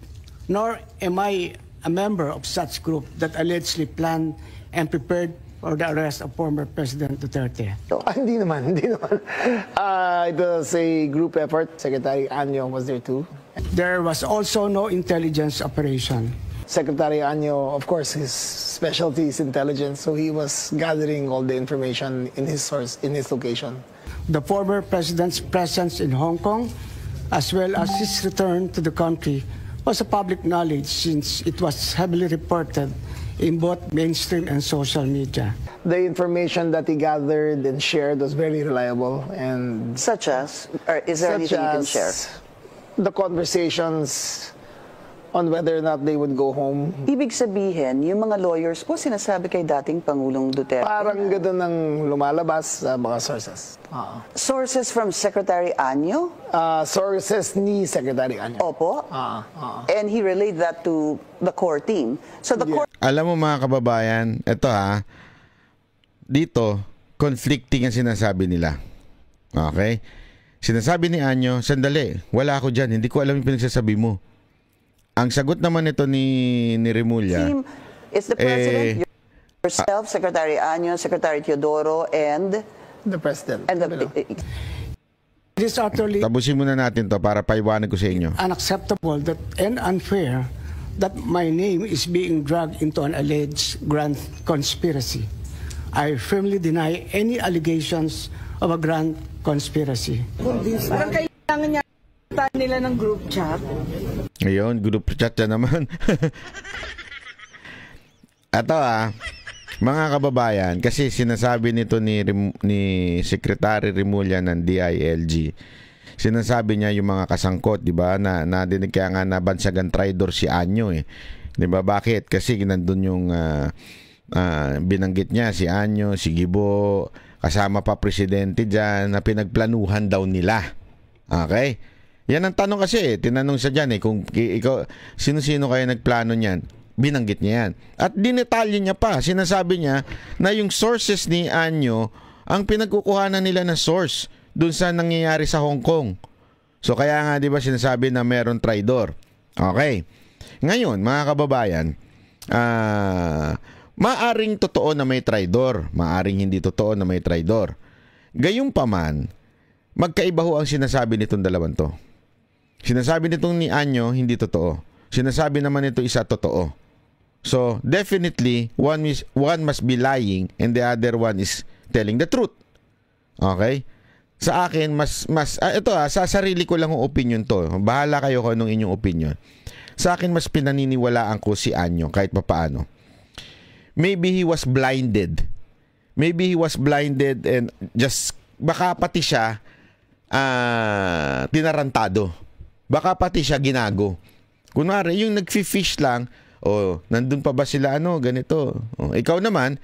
nor am I a member of such group that allegedly planned and prepared for the arrest of former President Duterte. Hindi naman. It was a group effort. Secretary Anyo was there too. There was also no intelligence operation. Secretary Anyo, of course, his specialty is intelligence, so he was gathering all the information in his source, in his location. The former president's presence in Hong Kong, as well as his return to the country, was a public knowledge since it was heavily reported in both mainstream and social media. The information that he gathered and shared was very reliable. And such as? Or is there anything you can share? The conversations on whether or not they would go home. Ibig sabihin, yung mga lawyers po sinasabi kay dating Pangulong Duterte. Parang gano'n ang lumalabas sa mga sources. Sources from Secretary Anyo? Sources ni Secretary Anyo. Opo. And he relayed that to the core team. So the core... Alam mo mga kababayan, ito dito, conflicting ang sinasabi nila. Okay? Sinasabi ni Anyo, sandali, wala ako dyan, hindi ko alam yung pinagsasabi mo. Ang sagot naman ito ni Remulla, is the President, yourself, Secretary Anyo, Secretary Teodoro, and the President. And It is utterly tapusin muna natin to para paiwanan ko sa inyo. Unacceptable and unfair that my name is being dragged into an alleged grand conspiracy. I firmly deny any allegations of a grand conspiracy. Parang kailangan yata nila ng group chat. Ngayon, group chat na naman. Ato mga kababayan, kasi sinasabi nito ni Secretary Remulla ng DILG, sinasabi niya yung mga kasangkot, di ba, na nadinig kaya nga nabansagan traidor si Anyo eh. Di ba, bakit? Kasi nandun yung binanggit niya si Anyo, si Gibo, kasama pa presidente dyan, na pinagplanuhan daw nila. Okay? Yan ang tanong kasi tinanong sa dyan kung ikaw, sino-sino kayo nagplano niyan? Binanggit niya yan. At dinetalye niya pa. Sinasabi niya na yung sources ni Anyo ang pinagkukuhanan nila na source dun sa nangyayari sa Hong Kong. So kaya nga, di ba, sinasabi na meron traidor. Okay. Ngayon, mga kababayan, maaring totoo na may traidor, maaring hindi totoo na may traidor. Gayunpaman, magkaiba ho ang sinasabi nitong dalawang to. Sinasabi nitong ni Anyo, hindi totoo. Sinasabi naman ito isa totoo. So, definitely, one must be lying and the other one is telling the truth. Okay? Sa akin, sa sarili ko lang ang opinion to. Bahala kayo kung anong inyong opinion. Sa akin, mas pinaniniwalaan ko si Anyo kahit papaano. Maybe he was blinded. Maybe he was blinded and just, baka pati siya tinarantado. Baka pati siya ginago. Kunwari, yung nag-fish lang, nandun pa ba sila ganito. Ikaw naman,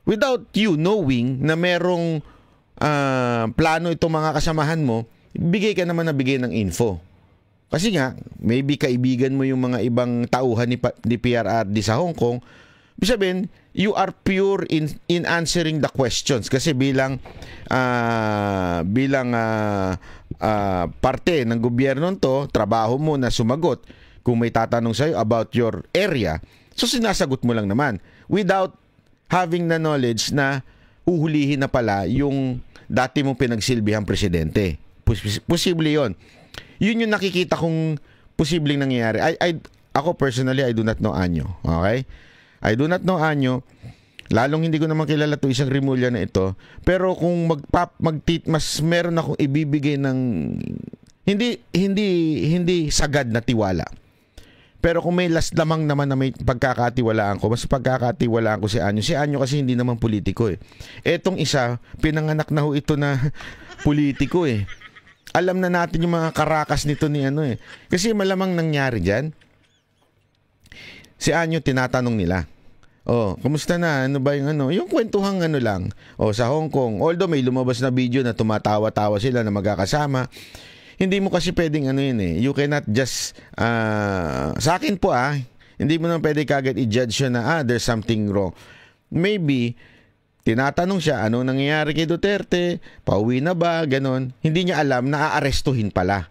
without you knowing na merong plano itong mga kasamahan mo, bigay ka naman na bigay ng info. Kasi nga, maybe kaibigan mo yung mga ibang tauhan ni PRRD sa Hong Kong. Ibig sabihin, you are pure in answering the questions. Kasi bilang parte ng gobyerno to, trabaho mo na sumagot kung may tatanong sa'yo about your area, so sinasagot mo lang naman without having the knowledge na uhulihin na pala yung dati mong pinagsilbihang presidente. Posible yon. Yun yung nakikita kong posibleng nangyayari. Ako personally, I do not know Anyo. Okay? I do not know Anyo. Lalong hindi ko naman kilala to isang Remulla na ito. Pero kung mas meron akong ibibigay ng hindi sagad na tiwala. Pero kung may last lamang naman na may pagkakatiwalaan ko, mas pagkakatiwalaan ko si Anyo. Si Anyo kasi hindi naman politiko eh. Etong isa, pinanganak na ho ito na politiko eh. Alam na natin yung mga karakas nito ni eh. Kasi malamang nangyari dyan. Si Anyo, tinatanong nila. Kumusta na? Ano ba yung Yung kwentuhang lang. Sa Hong Kong. Although may lumabas na video na tumatawa-tawa sila na magkakasama. Hindi mo kasi pwedeng yun eh. You cannot just, sa akin po hindi mo naman pwede kagad i-judge yun na, there's something wrong. Maybe, tinatanong siya, anong nangyayari kay Duterte? Pauwi na ba? Ganon. Hindi niya alam na aarestuhin pala.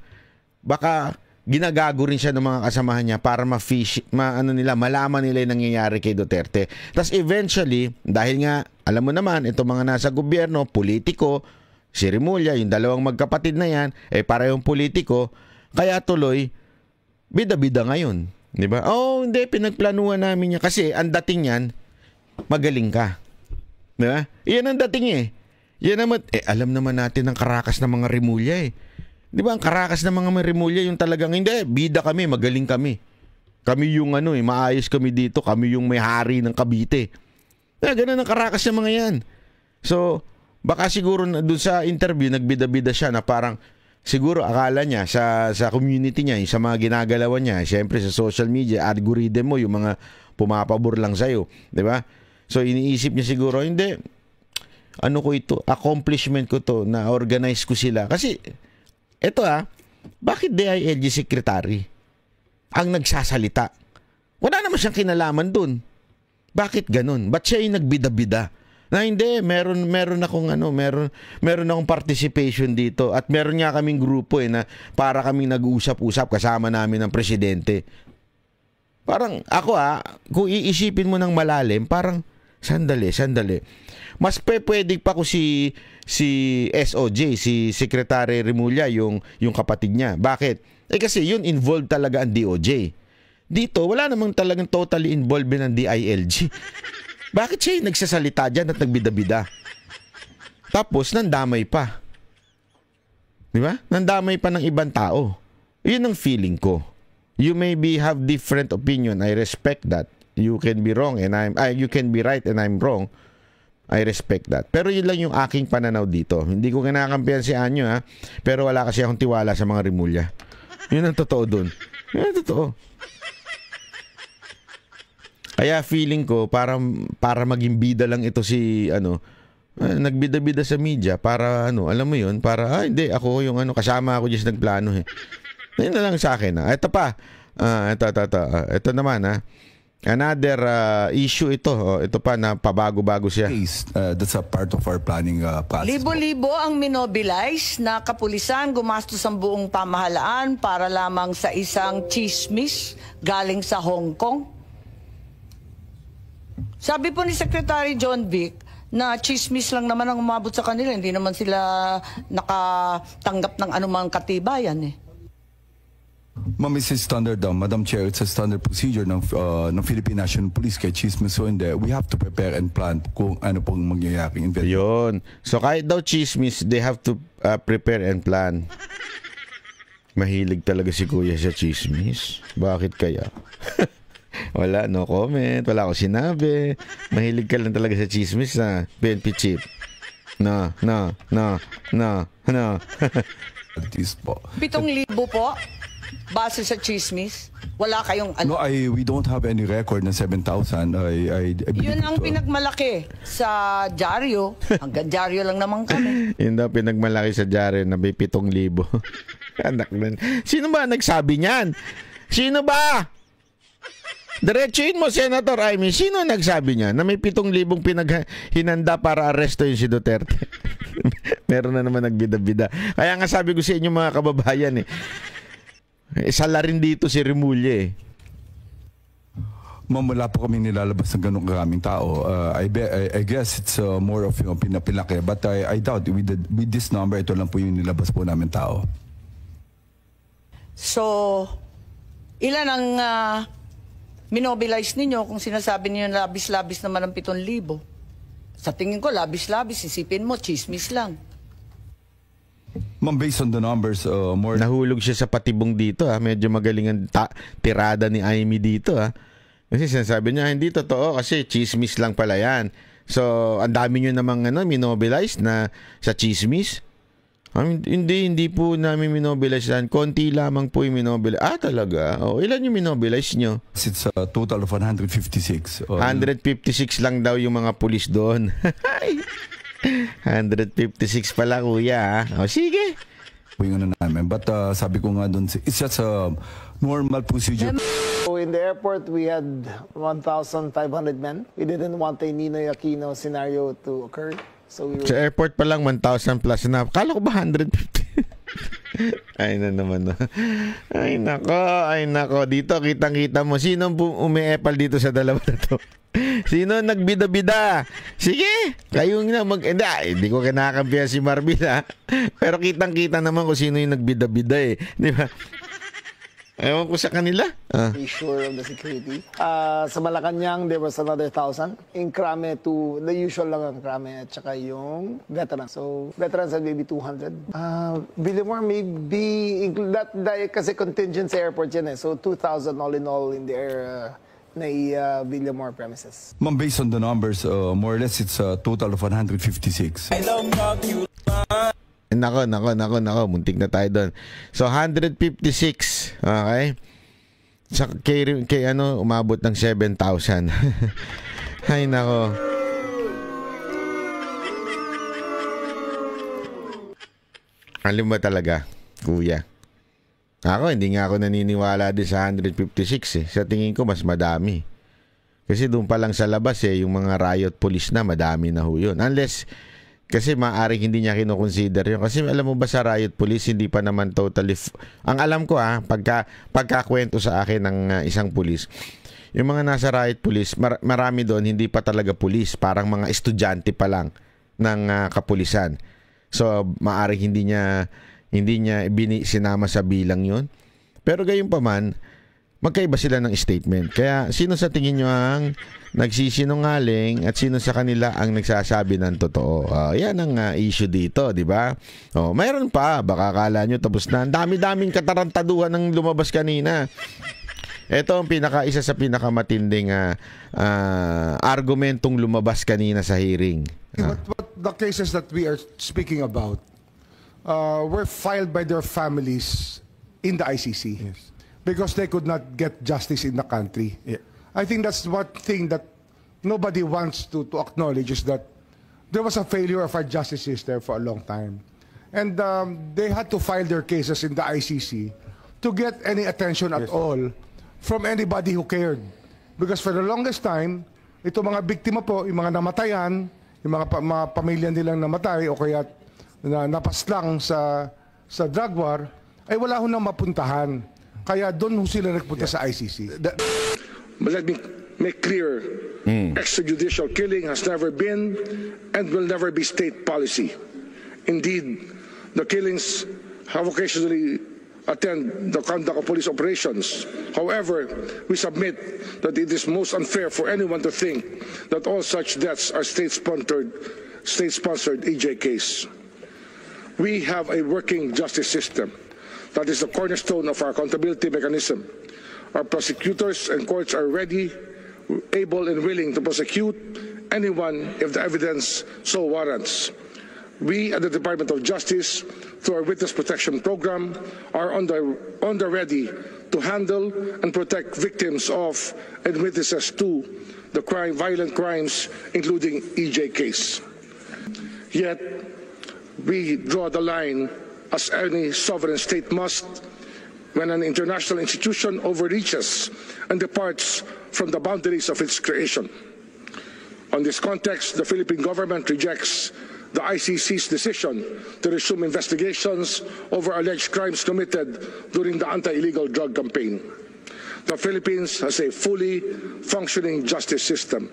Baka, ginagago rin siya ng mga kasamahan niya para malaman nila yung nangyayari kay Duterte. Tapos eventually, dahil nga, alam mo naman, itong mga nasa gobyerno, politiko, si Remulla, yung dalawang magkapatid na yan, parehong politiko, kaya tuloy, bida-bida ngayon. Di ba? Hindi, pinagplanuhan namin niya. Kasi, ang dating yan, magaling ka. Di ba? Iyan ang dating eh. Yan naman, alam naman natin ang karakas ng mga Remulla eh. Di ba, ang karakas ng mga Remulla, yung talagang, hindi, bida kami, magaling kami. Kami yung maayos kami dito, kami yung may hari ng Cavite. Ganun ang karakas ng mga yan. So, baka siguro doon sa interview nagbida-bida siya na parang siguro akala niya sa community niya, sa mga ginagalawan niya, syempre sa social media, algorithm mo, yung mga pumapabor lang sa'yo. Di ba? So iniisip niya siguro, hindi, ko ito, accomplishment ko to, na organize ko sila. Kasi, eto bakit DILG secretary ang nagsasalita? Wala naman siyang kinalaman dun. Bakit ganun? Ba't siya yung nagbida-bida? Na hindi, meron akong participation dito at meron nga kaming grupo na para kaming nag-uusap-usap kasama namin ng presidente. Parang ako kung iisipin mo ng malalim, parang sandali. Mas pwede pa ko si SOJ, si Secretary Remulla, yung kapatid niya. Bakit? Kasi yun involved talaga ang DOJ. Dito, wala namang talagang totally involved ng DILG. Bakit siya yung nagsasalita dyan at nagbida-bida? Tapos, nandamay pa. Di ba? Nandamay pa ng ibang tao. Yun ang feeling ko. You have different opinion. I respect that. You can be wrong and you can be right and I'm wrong. I respect that. Pero yun lang yung aking pananaw dito. Hindi ko kinakampihan si Anyo, ha. Pero wala kasi akong tiwala sa mga Rimulya. Yun ang totoo dun. Yun ang totoo. Kaya feeling ko para maging bida lang ito si nagbida-bida sa media para alam mo yun, para hindi ako yung kasama ako just nagplano eh. Yun na lang sa akin. Ito pa. Ito naman another issue ito. Ito pa na pabago-bago siya. That's a part of our planning process. Libo-libo ang minobilize na kapulisan, gumastos ang buong pamahalaan para lamang sa isang chismis galing sa Hong Kong. Sabi po ni Secretary John Vic na chismis lang naman ang umabot sa kanila. Hindi naman sila nakatanggap ng anumang katibayan eh. Ma'am, it's a standard, Madam Chair, it's a standard procedure ng Philippine National Police kay chismis. So we have to prepare and plan kung ano pong mangyayaring event. Yun. So kahit daw chismis, they have to prepare and plan. Mahilig talaga si Kuya sa chismis. Bakit kaya? Wala, no comment. Wala ako sinabi. Mahilig ka lang talaga sa chismis na PNP chief. No. 7,000 po? Base sa chismis? Wala kayong No, we don't have any record na 7,000. Yun ang pinagmalaki sa dyaryo. Hanggang dyaryo lang naman kami. Yun daw pinagmalaki sa dyaryo na may 7,000. Anak nun. Sino ba nagsabi niyan? Sino ba? Diretsuin mo, Senator Amy. Sino nagsabi niya na may 7,000 hinanda para aresto yung si Duterte? Meron na naman nagbida-bida. Kaya nga sabi ko sa inyo mga kababayan sala rin dito si Rimulya eh. Ma'am, wala po kami nilalabas ng ganong karaming tao. I guess it's more of pinapilaki. But I doubt with this number, ito lang po yung nilabas po namin tao. So, ilan ang minobilize ninyo kung sinasabi niyo labis-labis naman ang 7,000? Sa tingin ko, labis-labis. Isipin mo, chismis lang. Ma'am, based on the numbers, more... Nahulog siya sa patibong dito Medyo magaling ang tirada ni Amy dito Kasi sinasabi niya, hindi totoo kasi chismis lang pala yan. So, ang dami nyo namang minobilize na sa chismis. Hindi po namin minobilize yan. Konti lamang po yung minobilize. Talaga? Ilan yung minobilize nyo? It's a total of 156. 156 lang daw yung mga pulis doon. 156 pala, kuya. Sige. Yung namin. But sabi ko nga doon, it's just a normal procedure. So in the airport, we had 1,500 men. We didn't want a Ninoy Aquino scenario to occur. So we were... Sa airport pa lang 1,000 plus na. Kala ko ba 150? Ay na naman. Ay nako. Dito kitang-kita mo. Sino umiepal dito sa dalawa na to? Sino nagbida-bida? Sige, kayong na hindi ko kinakampihan si Marvin Pero kitang-kita naman kung sino yung nagbida-bida di ba? Ewan ko sa kanila. Be sure of the security. Sa Malacanang, there was another 1,000. In Krame, the usual lang ang Krame at saka yung veterans. So, veterans are maybe 200. Villamor maybe, that kasi contingent sa airport yan So, 2,000 all in all in the air na Villamor premises. Ma'am, based on the numbers, more or less, it's a total of 156. I love you. Nako, muntik na tayo doon. So 156, okay? Sa kay umabot ng 7,000. Ay nako. Alam mo talaga, kuya. Hindi nga ako naniniwala din sa 156 Sa tingin ko mas madami. Kasi doon pa lang sa labas yung mga riot police na madami na ho yun. Unless kasi maaaring hindi niya kinoconsider yun. Kasi alam mo ba sa riot police, hindi pa naman totally... Ang alam ko pagkakwento sa akin ng isang police, yung mga nasa riot police, marami doon hindi pa talaga police. Parang mga estudyante pa lang ng kapulisan. So maaaring hindi niya sinama sa bilang yun. Pero gayon pa man, magkaiba sila ng statement. Kaya sino sa tingin nyo ang nagsisinungaling at sino sa kanila ang nagsasabi ng totoo? Yan ang issue dito, di ba? Mayroon pa, baka akala nyo tapos na. Ang dami-daming katarantaduhan ng lumabas kanina. Ito ang isa sa pinakamatinding argumentong lumabas kanina sa hearing. But the cases that we are speaking about were filed by their families in the ICC. Yes. Because they could not get justice in the country. Yeah. I think that's one thing that nobody wants to acknowledge, is that there was a failure of our justice system for a long time. And they had to file their cases in the ICC to get any attention at all from anybody who cared. Because for the longest time, ito mga biktima po, yung mga namatayan, yung mga pamilya nilang namatay o kaya napaslang sa drug war, ay wala ho nang mapuntahan. Kaya doon sila nagpunta sa ICC. But let me make clear, extrajudicial killing has never been and will never be state policy. Indeed, the killings have occasionally attend the conduct of police operations. However, we submit that it is most unfair for anyone to think that all such deaths are state-sponsored EJ case. We have a working justice system that is the cornerstone of our accountability mechanism. Our prosecutors and courts are ready, able and willing to prosecute anyone if the evidence so warrants. We at the Department of Justice, through our Witness Protection Program, are on the ready to handle and protect victims of and witnesses to the violent crimes, including EJ case. Yet, we draw the line, as any sovereign state must, when an international institution overreaches and departs from the boundaries of its creation. On this context, the Philippine government rejects the ICC's decision to resume investigations over alleged crimes committed during the anti-illegal drug campaign. The Philippines has a fully functioning justice system.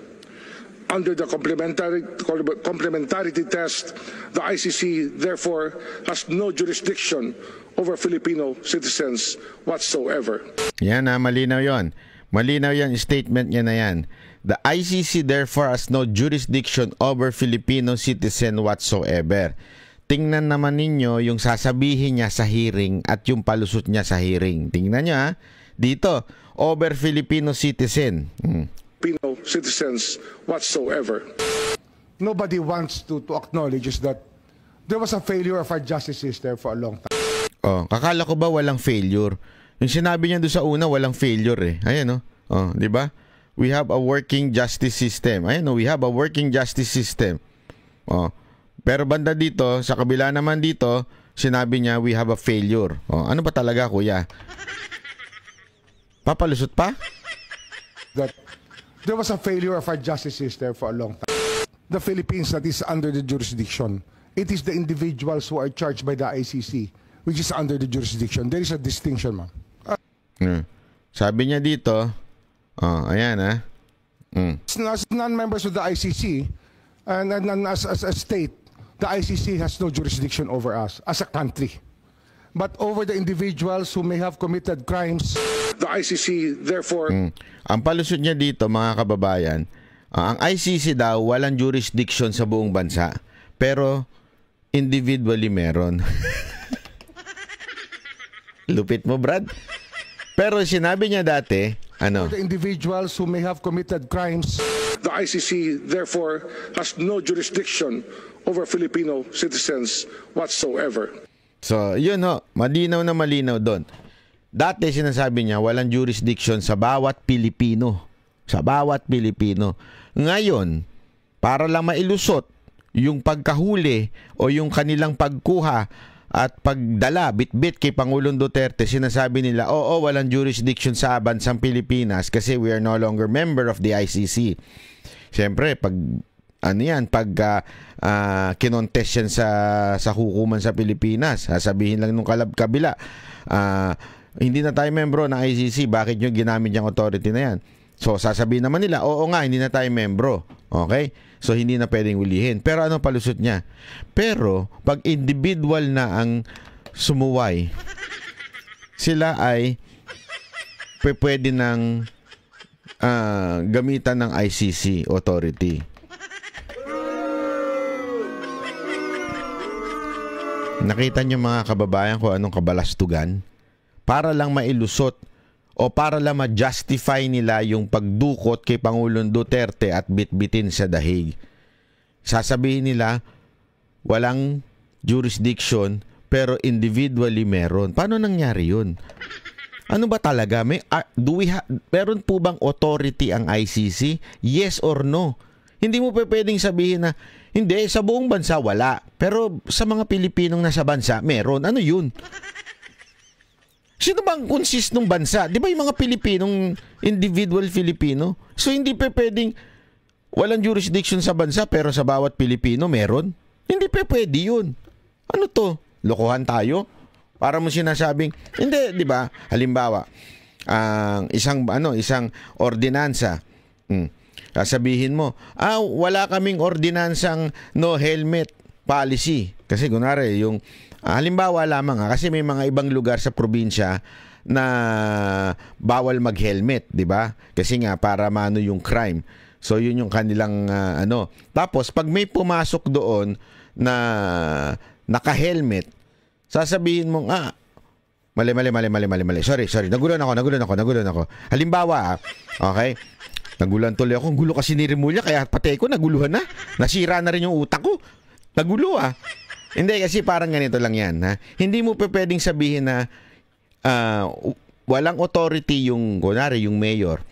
Under the complementarity test, the ICC therefore has no jurisdiction over Filipino citizens whatsoever. Yan malinaw yon. Malinaw yan, statement niya na yan. The ICC therefore has no jurisdiction over Filipino citizen whatsoever. Tingnan naman ninyo yung sasabihin niya sa hearing at yung palusot niya sa hearing. Tingnan niyo dito, over Filipino citizen. Filipino citizens whatsoever. Nobody wants to acknowledge is that there was a failure of our justice system for a long time. Kakala ko ba walang failure? Yung sinabi niya doon sa una, walang failure eh. Ayan di ba? We have a working justice system. Ayan we have a working justice system. Pero banda dito, sa kabila naman dito, sinabi niya we have a failure. Ano ba talaga, kuya? Papalusot pa? That there was a failure of our justice system for a long time. The Philippines that is under the jurisdiction. It is the individuals who are charged by the ICC which is under the jurisdiction. There is a distinction, ma'am. Sabi niya dito, ayan As non-members of the ICC and as a state, the ICC has no jurisdiction over us as a country. But over the individuals who may have committed crimes, the ICC therefore... Ang palusot niya dito, mga kababayan, ang ICC daw walang jurisdiction sa buong bansa. Pero individually meron. Lupit mo, Brad. Pero sinabi niya dati, the individuals who may have committed crimes, the ICC therefore has no jurisdiction over Filipino citizens whatsoever. So, yun malinaw na malinaw doon. Dati sinasabi niya walang jurisdiction sa bawat Pilipino. Sa bawat Pilipino. Ngayon, para lang mailusot yung pagkahuli o yung kanilang pagkuha at pagdala, bitbit kay Pangulong Duterte, sinasabi nila, walang jurisdiction sa bansang Pilipinas kasi we are no longer member of the ICC. Siyempre, pag kinontes yan sa hukuman sa Pilipinas, sasabihin lang nung kabila, hindi na tayo membro ng ICC, bakit nyo ginamit yung authority na yan? So, sasabihin naman nila, oo nga, hindi na tayo membro. Okay? So, hindi na pwedeng hulihin. Pero ano palusot niya? Pero, pag individual na ang sumuway, sila ay pwede ng gamitan ng ICC authority. Nakita niyo mga kababayan kung anong kabalastugan? Para lang mailusot o para lang ma-justify nila yung pagdukot kay Pangulong Duterte at bitbitin sa dahig. Sasabihin nila, walang jurisdiction pero individually meron. Paano nangyari yun? Ano ba talaga? Meron po bang authority ang ICC? Yes or no? Hindi mo pwedeng sabihin na, hindi, sa buong bansa wala. Pero sa mga Pilipinong nasa bansa, meron. Ano yun? Sino bang consist ng bansa? Di ba yung mga Pilipinong, individual Filipino? So hindi pwedeng walang jurisdiction sa bansa pero sa bawat Pilipino meron? Hindi pwede yun. Ano to? Lokohan tayo? Para mo sinasabing, hindi, di ba? Halimbawa, isang ordinansa. Sabihin mo, wala kaming ordinansang no helmet policy. Kasi kunwari, yung halimbawa lamang kasi may mga ibang lugar sa probinsya na bawal mag-helmet, di ba? Kasi nga para mano yung crime. So yun yung kanilang Tapos pag may pumasok doon na naka-helmet, sasabihin mo, mali. Sorry. Nagulan ako. Halimbawa, okay? Nagulan tuloy ako. Ang gulo kasi ni Remulla, kaya pati ko naguluhan na. Nasira na rin yung utak ko. Nagulo Hindi, kasi parang ganito lang yan. Ha? Hindi mo pwedeng sabihin na walang authority yung, kunwari, yung mayor.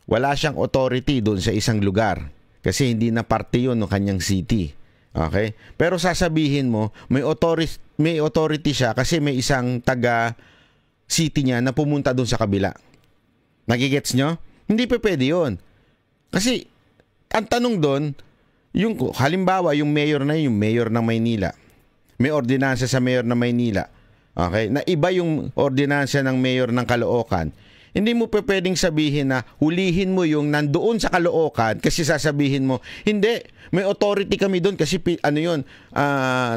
Wala siyang authority doon sa isang lugar. Kasi hindi na parte yun ng kanyang city. Okay? Pero sasabihin mo, may authority siya kasi may isang taga-city niya na pumunta doon sa kabila. Nagigets nyo? Hindi pwede yun. Kasi, ang tanong doon, halimbawa, yung mayor ng Maynila, may ordinansa sa mayor ng Maynila, okay, na iba yung ordinansa ng mayor ng Caloocan, hindi mo pwedeng sabihin na hulihin mo yung nandoon sa Caloocan kasi sasabihin mo, hindi, may authority kami doon kasi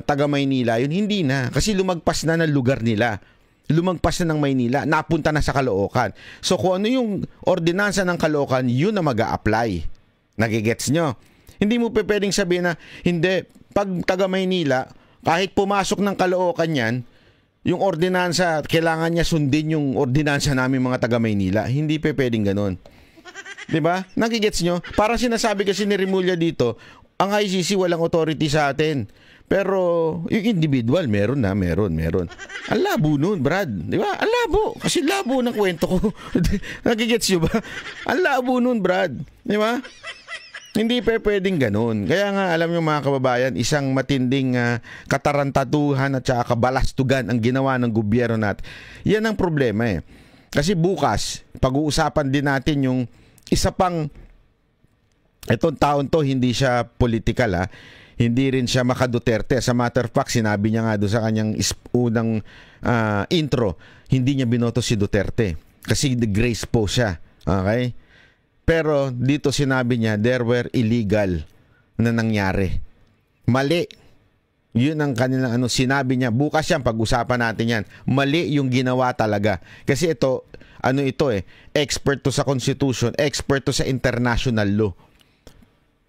taga Maynila yun. Hindi na, kasi lumagpas na ng lugar nila. Lumagpas na ng Maynila, napunta na sa Caloocan. So kung ano yung ordinansa ng Caloocan, yun na mag-a-apply. Nagigets nyo? Hindi mo pwedeng sabihin na, hindi, pag taga Maynila, kahit pumasok ng Caloocan yan, yung ordinansa, kailangan niya sundin yung ordinansa namin mga taga Maynila. Hindi pwedeng ganun. Diba? Nagigets nyo? Parang sinasabi kasi ni Remulla dito, ang ICC walang authority sa atin. Pero yung individual, meron. Ang labo nun, Brad. Di ba? Ang labo. Kasi labo ng kwento ko. Nagigets nyo ba? Ang labo nun, Brad. Di ba? Hindi pwedeng ganun. Kaya nga, alam nyo mga kababayan, isang matinding katarantatuhan at saka kabalastugan ang ginawa ng gobyerno natin. Yan ang problema eh. Kasi bukas, pag-uusapan din natin yung isa pang, itong taon to, hindi siya political hindi rin siya maka-Duterte. As a matter of fact, sinabi niya nga doon sa kanyang unang intro, hindi niya binoto si Duterte. Kasi the grace po siya. Okay? Pero dito sinabi niya, there were illegal na nangyari. Mali. Yun ang kanilang sinabi niya. Bukas yan, pag-usapan natin yan. Mali yung ginawa talaga. Kasi ito, expert to sa Constitution, expert to sa international law.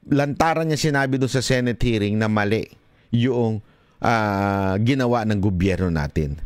Lantaran niya sinabi doon sa Senate hearing na mali yung ginawa ng gobyerno natin.